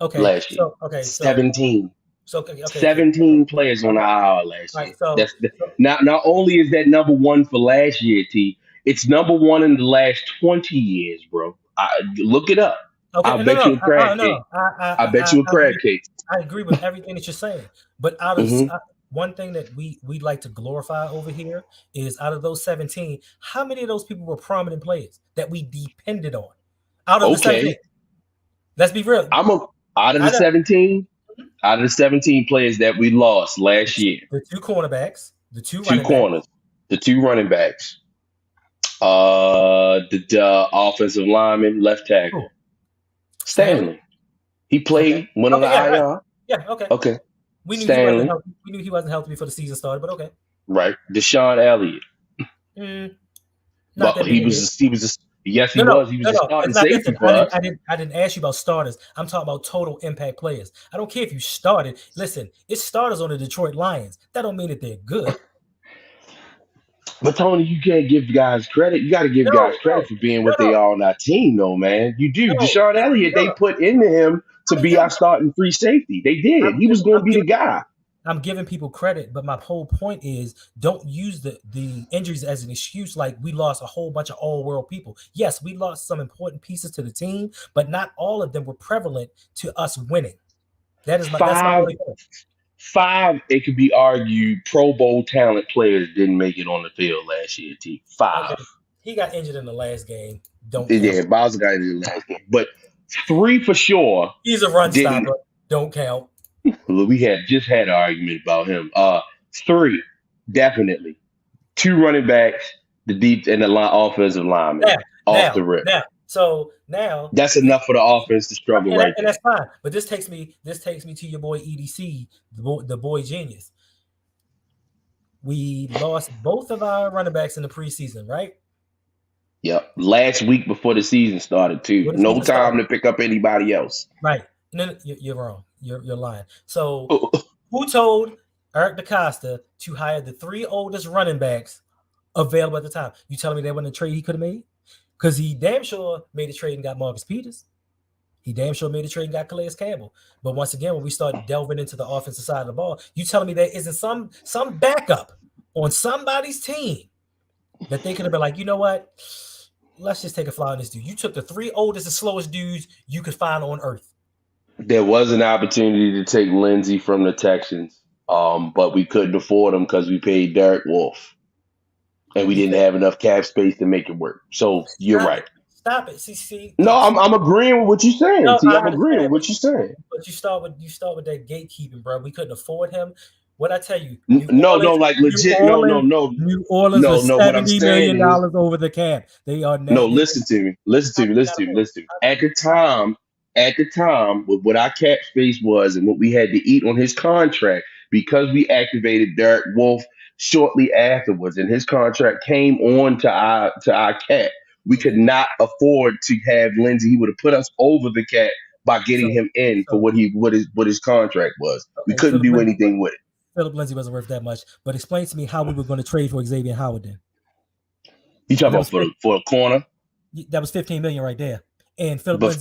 Okay, last year. so okay, so 17. so okay. 17 players on All the right, IR last all year. right. So, so Not only is that number one for last year, T, it's number one in the last 20 years, bro. Look it up. okay, I'll no, bet you no, a crab cake. no. I, I I, bet I, you a I crab agree. cake. I agree with everything that you're saying. But Hmm one thing that we like to glorify over here is out of those 17, how many of those people were prominent players that we depended on? Out of the 17, Okay. let's be real. I'm a out of the I know 17, out of the 17 players that we lost the, last year, the two cornerbacks, the two two running backs. corners, the two running backs, the offensive lineman, left tackle, Who? Stanley. Stanley. He Okay. played, went on the Okay. Yeah. Right. IR. Yeah. Okay. Okay. We knew he wasn't Stanley, healthy. We knew he wasn't healthy before the season started. But okay. right. Deshaun Elliott. Mm, not But that many did. yes, he No, no, was. He was no, a no. starting It's not. safety Listen, for us. I didn't ask you about starters. I'm talking about total impact players. I don't care if you started. Listen, it's starters on the Detroit Lions. That don't mean that they're good. But Tony, you can't give guys credit. You got to give guys No, credit no, for being no, what they no, are on our team, though, man. You do. no, Deshaun Elliott, no. they put into him I to mean, be our starting free safety. They did. He was going to be the guy. I'm giving people credit, but my whole point is don't use the injuries as an excuse. Like we lost a whole bunch of all world people. Yes, we lost some important pieces to the team, but not all of them were prevalent to us winning. That's my Five, only point. five. It could be argued Pro Bowl talent players didn't make it on the field last year. T five. Okay, he got injured in the last game. Don't count. Yeah, Bowser got in the last game, but three for sure He's a run didn't. stopper. Don't count. We had just had an argument about him. Three definitely. Two running backs, the deep and the offensive lineman Now, off the rip. so now, That's enough for the offense to struggle right and there. that's fine. But this takes me to your boy EDC, the boy genius. We lost both of our running backs in the preseason, right? Yep. Last week before the season started too. Before the No season time started, to pick up anybody else. right? No, you're wrong. You're lying. So, who told Eric DeCosta to hire the three oldest running backs available at the time? You telling me that wasn't a trade he could have made? Because he damn sure made a trade and got Marcus Peters. He damn sure made a trade and got Calais Campbell. But once again, when we start delving into the offensive side of the ball, you telling me there isn't some backup on somebody's team that they could have been like, you know what? Let's just take a fly on this dude. You took the three oldest and slowest dudes you could find on earth. There was an opportunity to take Lindsey from the Texans, but we couldn't afford him because we paid Derek Wolf, and we didn't Because have enough cap space to make it work. So you're stop right. it. Stop it. See, No, look, see, I'm agreeing with what you're saying. no, T, I I'm agreeing understand, with what you're saying. but you start with that gatekeeping, bro. We couldn't afford him. What I tell you, No, no, like legit. No, no, no, New Orleans no, was no. What I'm $70 saying million is, over the cap. They are no. net. Listen to me. Listen How to me. do you Listen not to me. afford? Listen to me. At the time, with what our cap space was and what we had to eat on his contract, because we activated Derek Wolf shortly afterwards, and his contract came on to our cap, we could Okay, not afford to have Lindsey. He would have put us over the cap by getting so him in for so what his contract was. We okay, couldn't do anything with it. Philip Lindsay wasn't worth that much. But explain to me how we were going to trade for Xavier Howard then. You talk That about was for a corner. 15 million right there. And But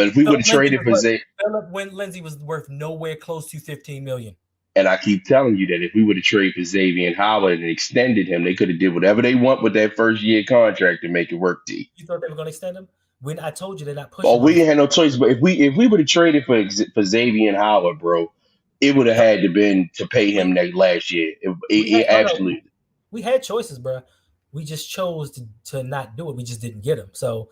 if we would have traded for Zay, Philip Lindsay was worth nowhere close to 15 million. and I keep telling you that if we would have traded for Xavier Howard and extended him, they could have did whatever they want with that first year contract to make it work. T. You thought they were going to extend him? When I told you they're not Oh, pushing we him. didn't have no choice. But if we would have traded for Xavier Howard, bro, it would have No, had to been to pay we him that last year. we had no, Absolutely. we had choices, bro. We just chose to not do it. We just didn't get him. So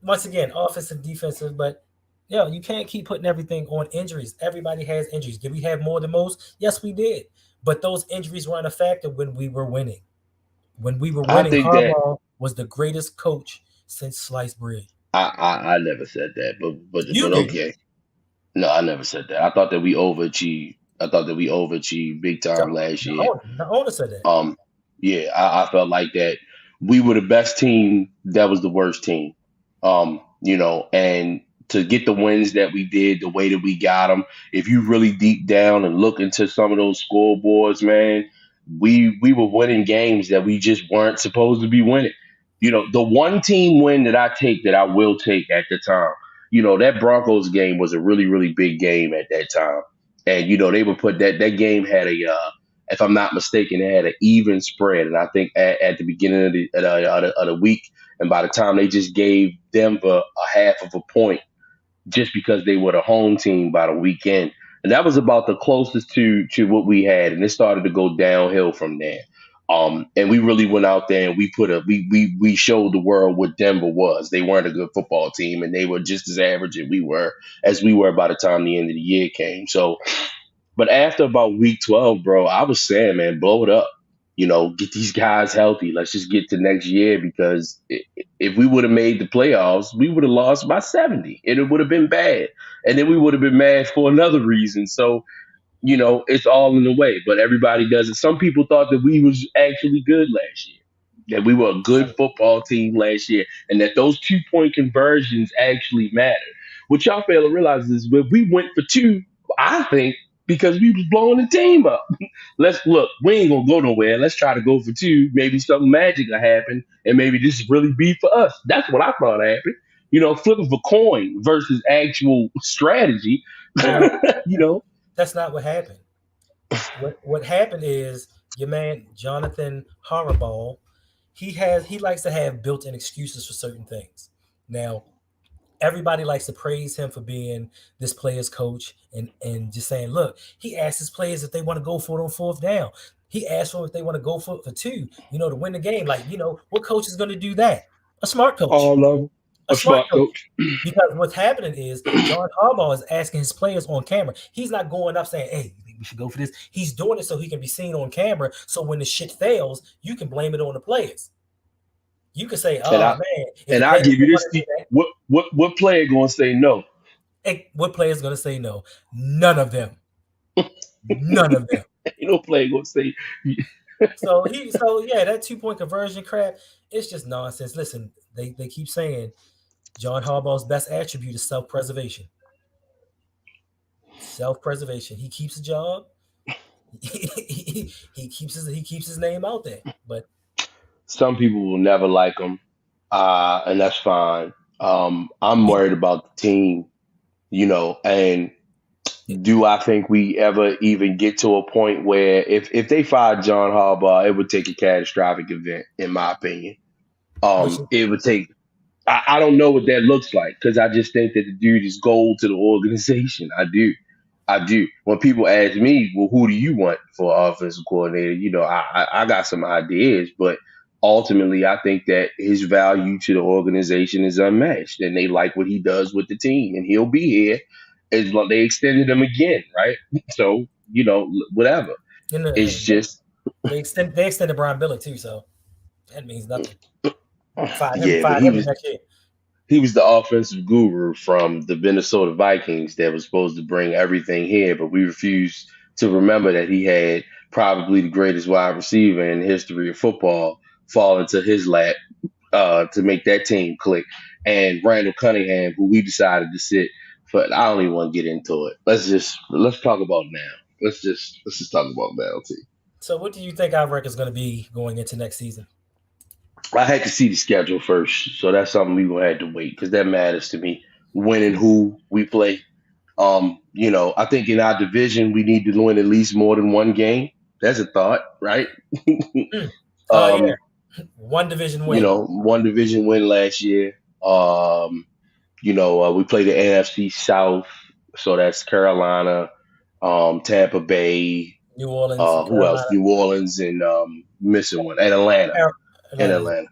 once again, offensive, defensive, but you can't keep putting everything on injuries. Everybody has injuries. Did we have more than most? Yes, we did. But those injuries weren't a factor when we were winning. When we were I winning, think that Harbaugh was the greatest coach since sliced bread. I never said that, You but did. okay. No, I never said that. I thought that we overachieved. I thought that we overachieved big time last year. The owner said that. Um, yeah, I felt like that we were the best team. That was the worst team. And to get the wins that we did, the way that we got them, if you really deep down and look into some of those scoreboards, man, we were winning games that we just weren't supposed to be winning. The one team win that I will take at the time. That Broncos game was a really, really big game at that time. And, they would put that game had if I'm not mistaken, it had an even spread. And I think at the beginning of the week, and by the time they just gave Denver a half of a point just because they were the home team by the weekend. And that was about the closest to what we had. And it started to go downhill from there. And we really went out there and we showed the world what Denver was. They weren't a good football team, and they were just as average as we were by the time the end of the year came. So, but after about week 12, bro, I was saying, man, blow it up. Get these guys healthy. Let's just get to next year, because if we would have made the playoffs, we would have lost by 70, and it would have been bad. And then we would have been mad for another reason. So, it's all in the way, but everybody does it. Some people thought that we was actually good last year. that we were a good football team last year, and that those 2 point conversions actually matter. What y'all fail to realize is when we went for two, I think because we was blowing the team up. Let's look, we ain't gonna go nowhere. Let's try to go for two. Maybe something magic will happen, and maybe this is really be for us. That's what I thought happened. Flipping for coin versus actual strategy. No, you know, that's not what happened. What happened is your man Jonathan Harbaugh, he likes to have built-in excuses for certain things. Now, everybody likes to praise him for being this player's coach and just saying, look, he asked his players if they want to go for it on fourth down. He asked for if they want to go for two, to win the game. Like, what coach is going to do that? A smart coach. all of them. A A smart smart coach. coach. Because what's happening is John Harbaugh is asking his players on camera. He's not going up saying, hey, you think we should go for this? He's doing it so he can be seen on camera. So when the shit fails, you can blame it on the players. You can say, And oh I man, if and the I players give you didn't this. want to do that, What player gonna say no? hey, what player is going to say no? None of them. None of them. Ain't no player gonna say. So yeah, that 2 point conversion crap, it's just nonsense. Listen, they keep saying John Harbaugh's best attribute is self-preservation. Self-preservation. He keeps a job. He keeps his name out there. But Some people will never like him, and that's fine. I'm he, worried about the team, and do I think we ever even get to a point where if they fired John Harbaugh, it would take a catastrophic event, in my opinion. which It would take. I don't know what that looks like because I just think that the dude is gold to the organization. I do. I do. When people ask me, well, who do you want for offensive coordinator? I got some ideas, but ultimately, I think that his value to the organization is unmatched, and they like what he does with the team, and he'll be here as long they extended him again, right? So whatever. in It's the just they extended Brian Billick too, so that means nothing. Fired him, yeah, but fired him the next year. he was the offensive guru from the Minnesota Vikings that was supposed to bring everything here, but we refused to remember that he had probably the greatest wide receiver in the history of football fall into his lap to make that team click. And Randall Cunningham, who we decided to sit for, I don't even want to get into it. Let's talk about now. Let's just talk about now, T. So what do you think our record is going to be going into next season? I had to see the schedule first, so that's something we gonna have to wait because that matters to me. When and who we play. I think in our division we need to win at least more than one game. That's a thought, right? Hmm. Oh yeah, um, one division win. one division win last year. We play the NFC South, so that's Carolina, Tampa Bay, New Orleans, who else? Carolina, New Orleans and missing one, and Atlanta. And Atlanta. Atlanta.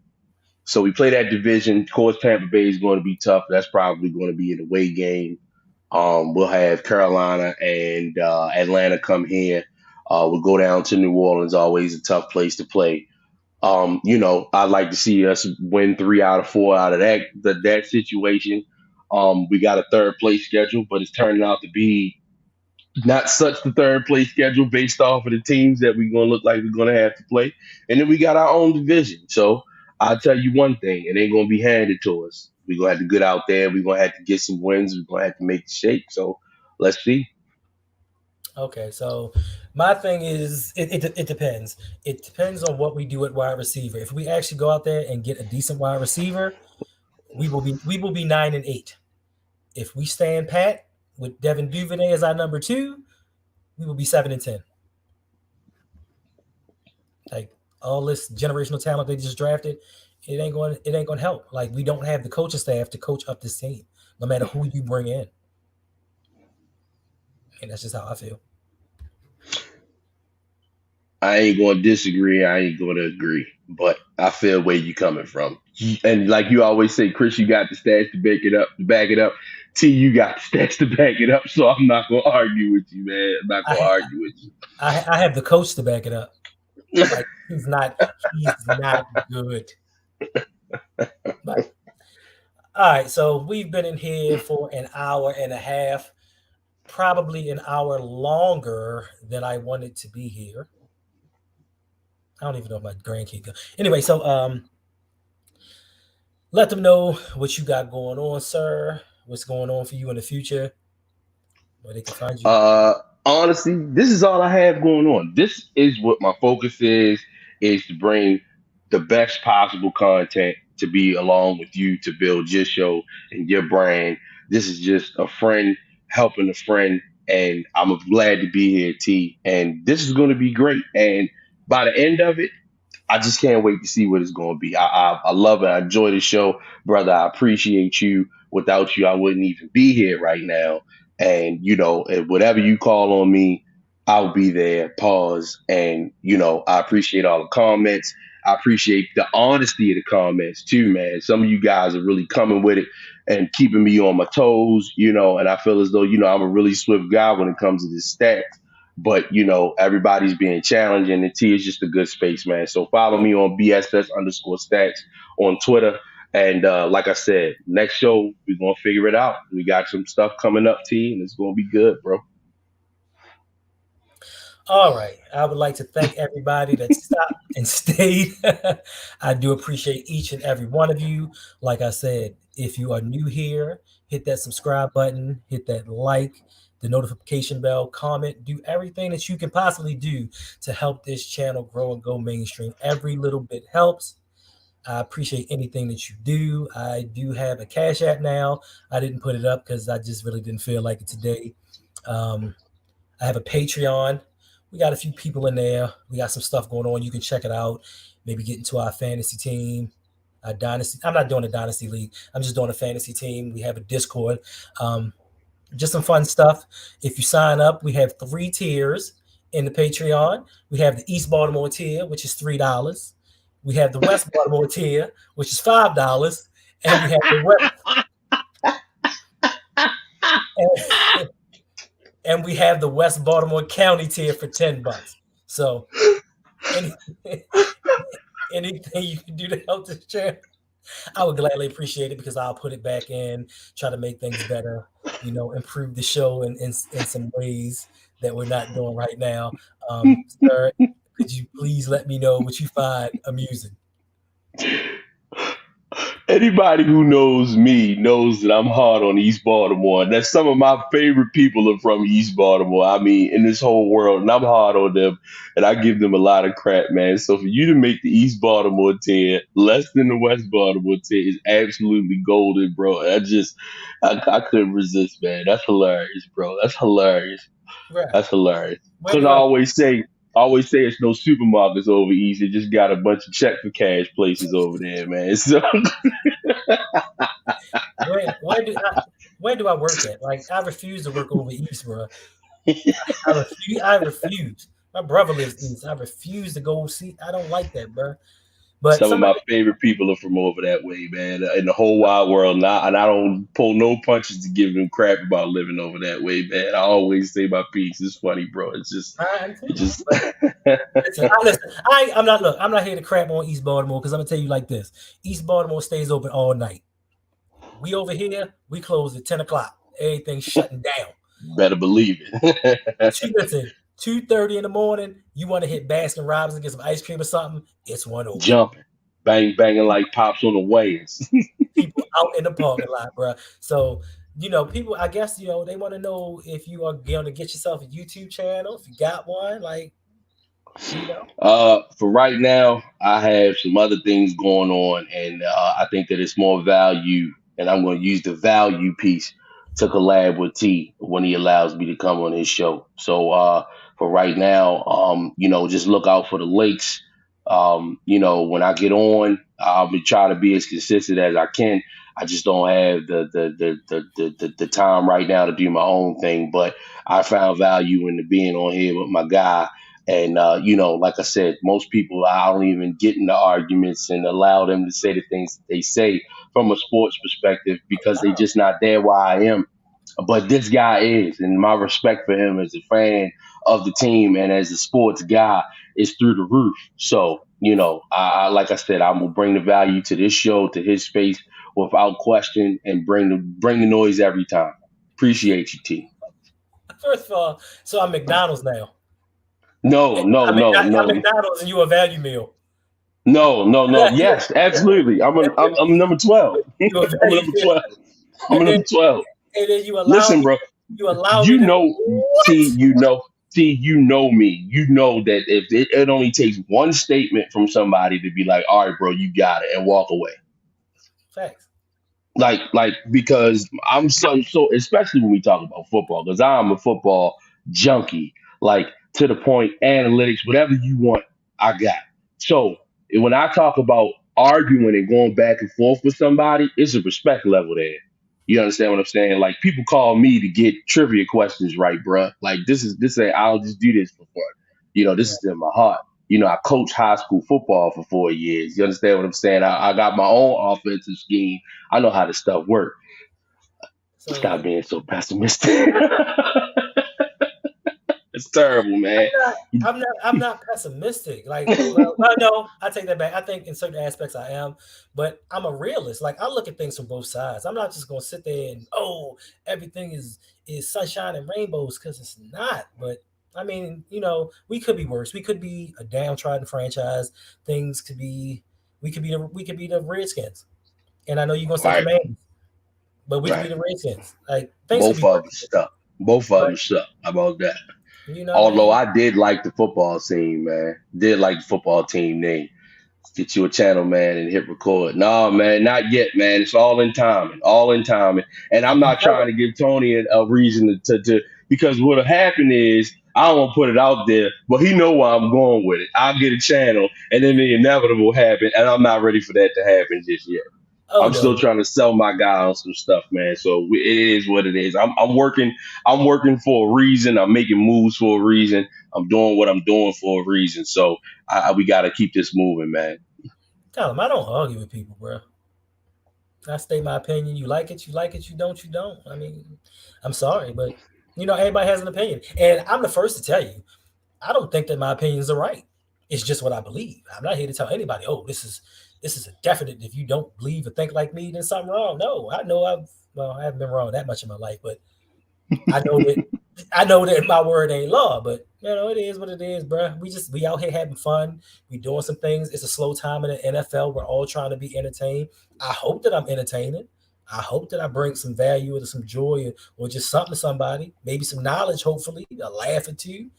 So we play that division. Of course, Tampa Bay is going to be tough. That's probably going to be an away game. We'll have Carolina and Atlanta come here. We'll go down to New Orleans, always a tough place to play. I'd like to see us win 3 out of 4 out of that situation. We got a third place schedule, but it's turning out to be not such the third place schedule based off of the teams that we're gonna look like we're gonna have to play. And then we got our own division. So I'll tell you one thing, it ain't gonna be handed to us. We're gonna have to get out there, we're gonna have to get some wins, we're gonna have to make the shake. So let's see. Okay, so my thing is it depends. It depends on what we do at wide receiver. If we actually go out there and get a decent wide receiver, we will be 9-8. If we stand pat with Devin Duvernay as our number two, we will be 7-10. Like all this generational talent they just drafted, it ain't going to help. Like we don't have the coaching staff to coach up this team, no matter who you bring in. And that's just how I feel. I ain't gonna disagree, I ain't gonna agree. But I feel where you coming from. And like you always say, Chris, you got the stats to back it up. T, you got the stats to back it up. So I'm not gonna argue with you, man. I'm not I gonna ha- argue with I have the coach to back it up. you. Like he's not good. But all right, so we've been in here for an hour and a half, probably an hour longer than I wanted to be here. I don't even know if my grandkid go. Anyway, so let them know what you got going on, sir. What's going on for you in the future, where they can find you. Uh, Honestly, this is all I have going on. This is what my focus is to bring the best possible content to be along with you to build your show and your brand. This is just a friend helping a friend, and I'm glad to be here, T. And this is going to be great. And by the end of it, I just can't wait to see what it's going to be. I love it. I enjoy the show, brother. I appreciate you. Without you, I wouldn't even be here right now. And if whatever you call on me, I'll be there. Pause. And I appreciate all the comments. I appreciate the honesty of the comments too, man. Some of you guys are really coming with it and keeping me on my toes. And I feel as though I'm a really swift guy when it comes to this stats. But everybody's being challenged, and the T is just a good space, man. So follow me on BSS_Staxx on Twitter. And like I said, next show we're gonna figure it out. We got some stuff coming up, T, and it's gonna be good, bro. All right. I would like to thank everybody that stopped and stayed. I do appreciate each and every one of you. Like I said, if you are new here, hit that subscribe button, hit that like, the notification bell, comment, do everything that you can possibly do to help this channel grow and go mainstream. Every little bit helps. I appreciate anything that you do. I do have a Cash App now. I didn't put it up because I just really didn't feel like it today. Um, I have a Patreon. We got a few people in there. We got some stuff going on. You can check it out. Maybe get into our fantasy team, a dynasty. I'm not doing a dynasty league. I'm just doing a fantasy team. We have a Discord. Um, just some fun stuff. If you sign up, we have 3 tiers in the Patreon. We have the East Baltimore tier, which is $3. We have the West Baltimore tier, which is $5, and we have the West and, and we have the West Baltimore County tier for $10. So any, anything you can do to help this channel, I would gladly appreciate it because I'll put it back in, try to make things better, improve the show in some ways that we're not doing right now. Sir, could you please let me know what you find amusing? Anybody who knows me knows that I'm hard on East Baltimore. And that some of my favorite people are from East Baltimore. I mean, in this whole world, and I'm hard on them, and I give them a lot of crap, man. So for you to make the East Baltimore tier less than the West Baltimore tier is absolutely golden, bro. I couldn't resist, man. That's hilarious, bro. That's hilarious. Right. That's hilarious. Where Because do I I always say it's no supermarkets over east. It just got a bunch of check for cash places over there, man. So where where do I work at? Like I refuse to work over east, bro. I refuse. I refuse. My brother lives east. I refuse to go see. I don't like that, bro. But some of my somebody, favorite people are from over that way, man, in the whole wide world. And I don't pull no punches to give them crap about living over that way, man. I always say my piece. It's funny, bro. I am It too. just. But listen, I'm not. Look, I'm not here to crap on East Baltimore because I'm gonna tell you like this: East Baltimore stays open all night. We over here, we close at 10 o'clock. Everything's shutting down. Better believe it. Listen, 2:30 in the morning. You want to hit Baskin Robbins and get some ice cream or something? It's one open. Jumping, banging like pops on the waves. People out in the parking lot, bro. So people. I guess they want to know if you are going to get yourself a YouTube channel. If you got one, like you know. For right now, I have some other things going on, and I think that it's more value, and I'm going to use the value piece to collab with T when he allows me to come on his show. So for right now, just look out for the links. When I get on, I'll be trying to be as consistent as I can. I just don't have the time right now to do my own thing, but I found value in the being on here with my guy. And like I said, most people I don't even get into arguments and allow them to say the things that they say from a sports perspective because they just not there where I am. But this guy is, and my respect for him as a fan of the team and as a sports guy is through the roof. So, I like I said, I'm gonna bring the value to this show, to his space, without question, and bring the noise every time. Appreciate you, T. First of all, so I'm McDonald's now. No, no, no, I'm no, McDonald's and you a value meal. no, no, no. Yes, absolutely. I'm number 12. You a I'm a value number meal, 12. I'm a and then number 12. you allow Listen, me bro. you allow me You to know, what? see, you know, you know me. You know that if it only takes one statement from somebody to be like, all right, bro, you got it, and walk away. Facts. Like because I'm so especially when we talk about football because I'm a football junkie, like to the point analytics, whatever you want, I got. So when I talk about arguing and going back and forth with somebody, it's a respect level there. You understand what I'm saying? Like people call me to get trivia questions right, bruh. Like this ain't I'll just do this for fun. This Yeah. is in my heart. I coached high school football for 4 years. You understand what I'm saying? I got my own offensive scheme. I know how this stuff works. So Stop being so pessimistic. It's terrible, man. not, I'm not pessimistic. Like, well, no, I take that back. I think in certain aspects I am, but I'm a realist. Like, I look at things from both sides. I'm not just gonna sit there and everything is sunshine and rainbows because it's not. But I mean, we could be worse. We could be a downtrodden franchise. Things could be. We could be the Redskins, and I know you're gonna say Right, Commanders, but we could be right. the Redskins. Like things could Both be of them worse. suck. Both of But them suck. How about that? you know what I Although mean? I did like the football team, man. Did like the football team name. Get you a channel, man, and hit record. No, man, not yet, man. It's all in timing, all in timing. And I'm And you not know trying to give Tony a reason to because what'll happen is I don't want to put it out there, but he know where I'm going with it. I'll get a channel, and then the inevitable happen, and I'm not ready for that to happen just yet. oh I'm still no. trying to sell my guy on some stuff, man. So it is what it is. I'm working. I'm working for a reason. I'm making moves for a reason. I'm doing what I'm doing for a reason. So we got to keep this moving, man. Tell him I don't argue with people, bro. I state my opinion. You like it, you like it. You don't, you don't. I mean, I'm sorry, but everybody has an opinion, and I'm the first to tell you. I don't think that my opinions are right. It's just what I believe. I'm not here to tell anybody, oh, this is a definite. If you don't believe or think like me, then something wrong. No, I know I haven't been wrong that much in my life, but I know that my word ain't law, but it is what it is, bro. We out here having fun. We doing some things. It's a slow time in the NFL. We're all trying to be entertained. I hope that I'm entertaining. I hope that I bring some value or some joy or just something to somebody. Maybe some knowledge, hopefully, a laugh or two.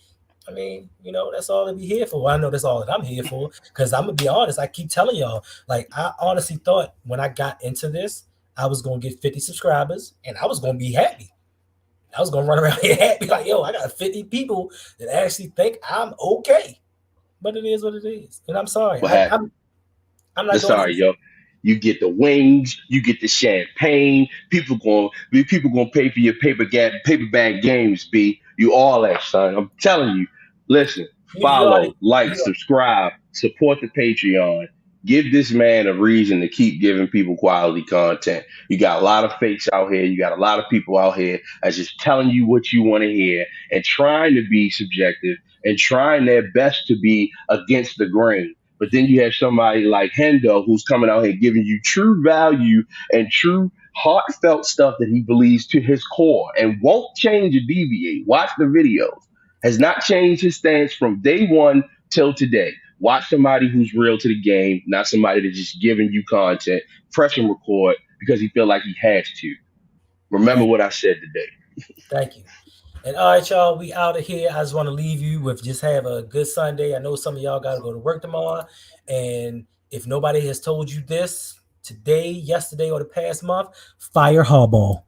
I mean, that's all that we here for. Well, I know that's all that I'm here for. Because I'm gonna be honest, I keep telling y'all, like I honestly thought when I got into this, I was gonna get 50 subscribers and I was gonna be happy. I was gonna run around here happy, like, yo, I got 50 people that actually think I'm okay. But it is what it is. And I'm sorry. What happened? I'm not doing Sorry, this. yo. You get the wings, you get the champagne. People gonna pay for your paper bag games. B, you all that, son. I'm telling you. Listen, You already follow, like, you subscribe, support the Patreon. Give this man a reason to keep giving people quality content. You got a lot of fakes out here. You got a lot of people out here that's just telling you what you want to hear and trying to be subjective and trying their best to be against the grain. But then you have somebody like Hendo who's coming out here giving you true value and true heartfelt stuff that he believes to his core and won't change or deviate. Watch the videos. Has not changed his stance from day one till today. Watch somebody who's real to the game, not somebody that's just giving you content, press and record because he feel like he has to. Remember thank what I said today. thank you. And all right, y'all, we out of here. I just want to leave you with just have a good Sunday. I know some of y'all got to go to work tomorrow. And if nobody has told you this today, yesterday, or the past month, fire Harbaugh.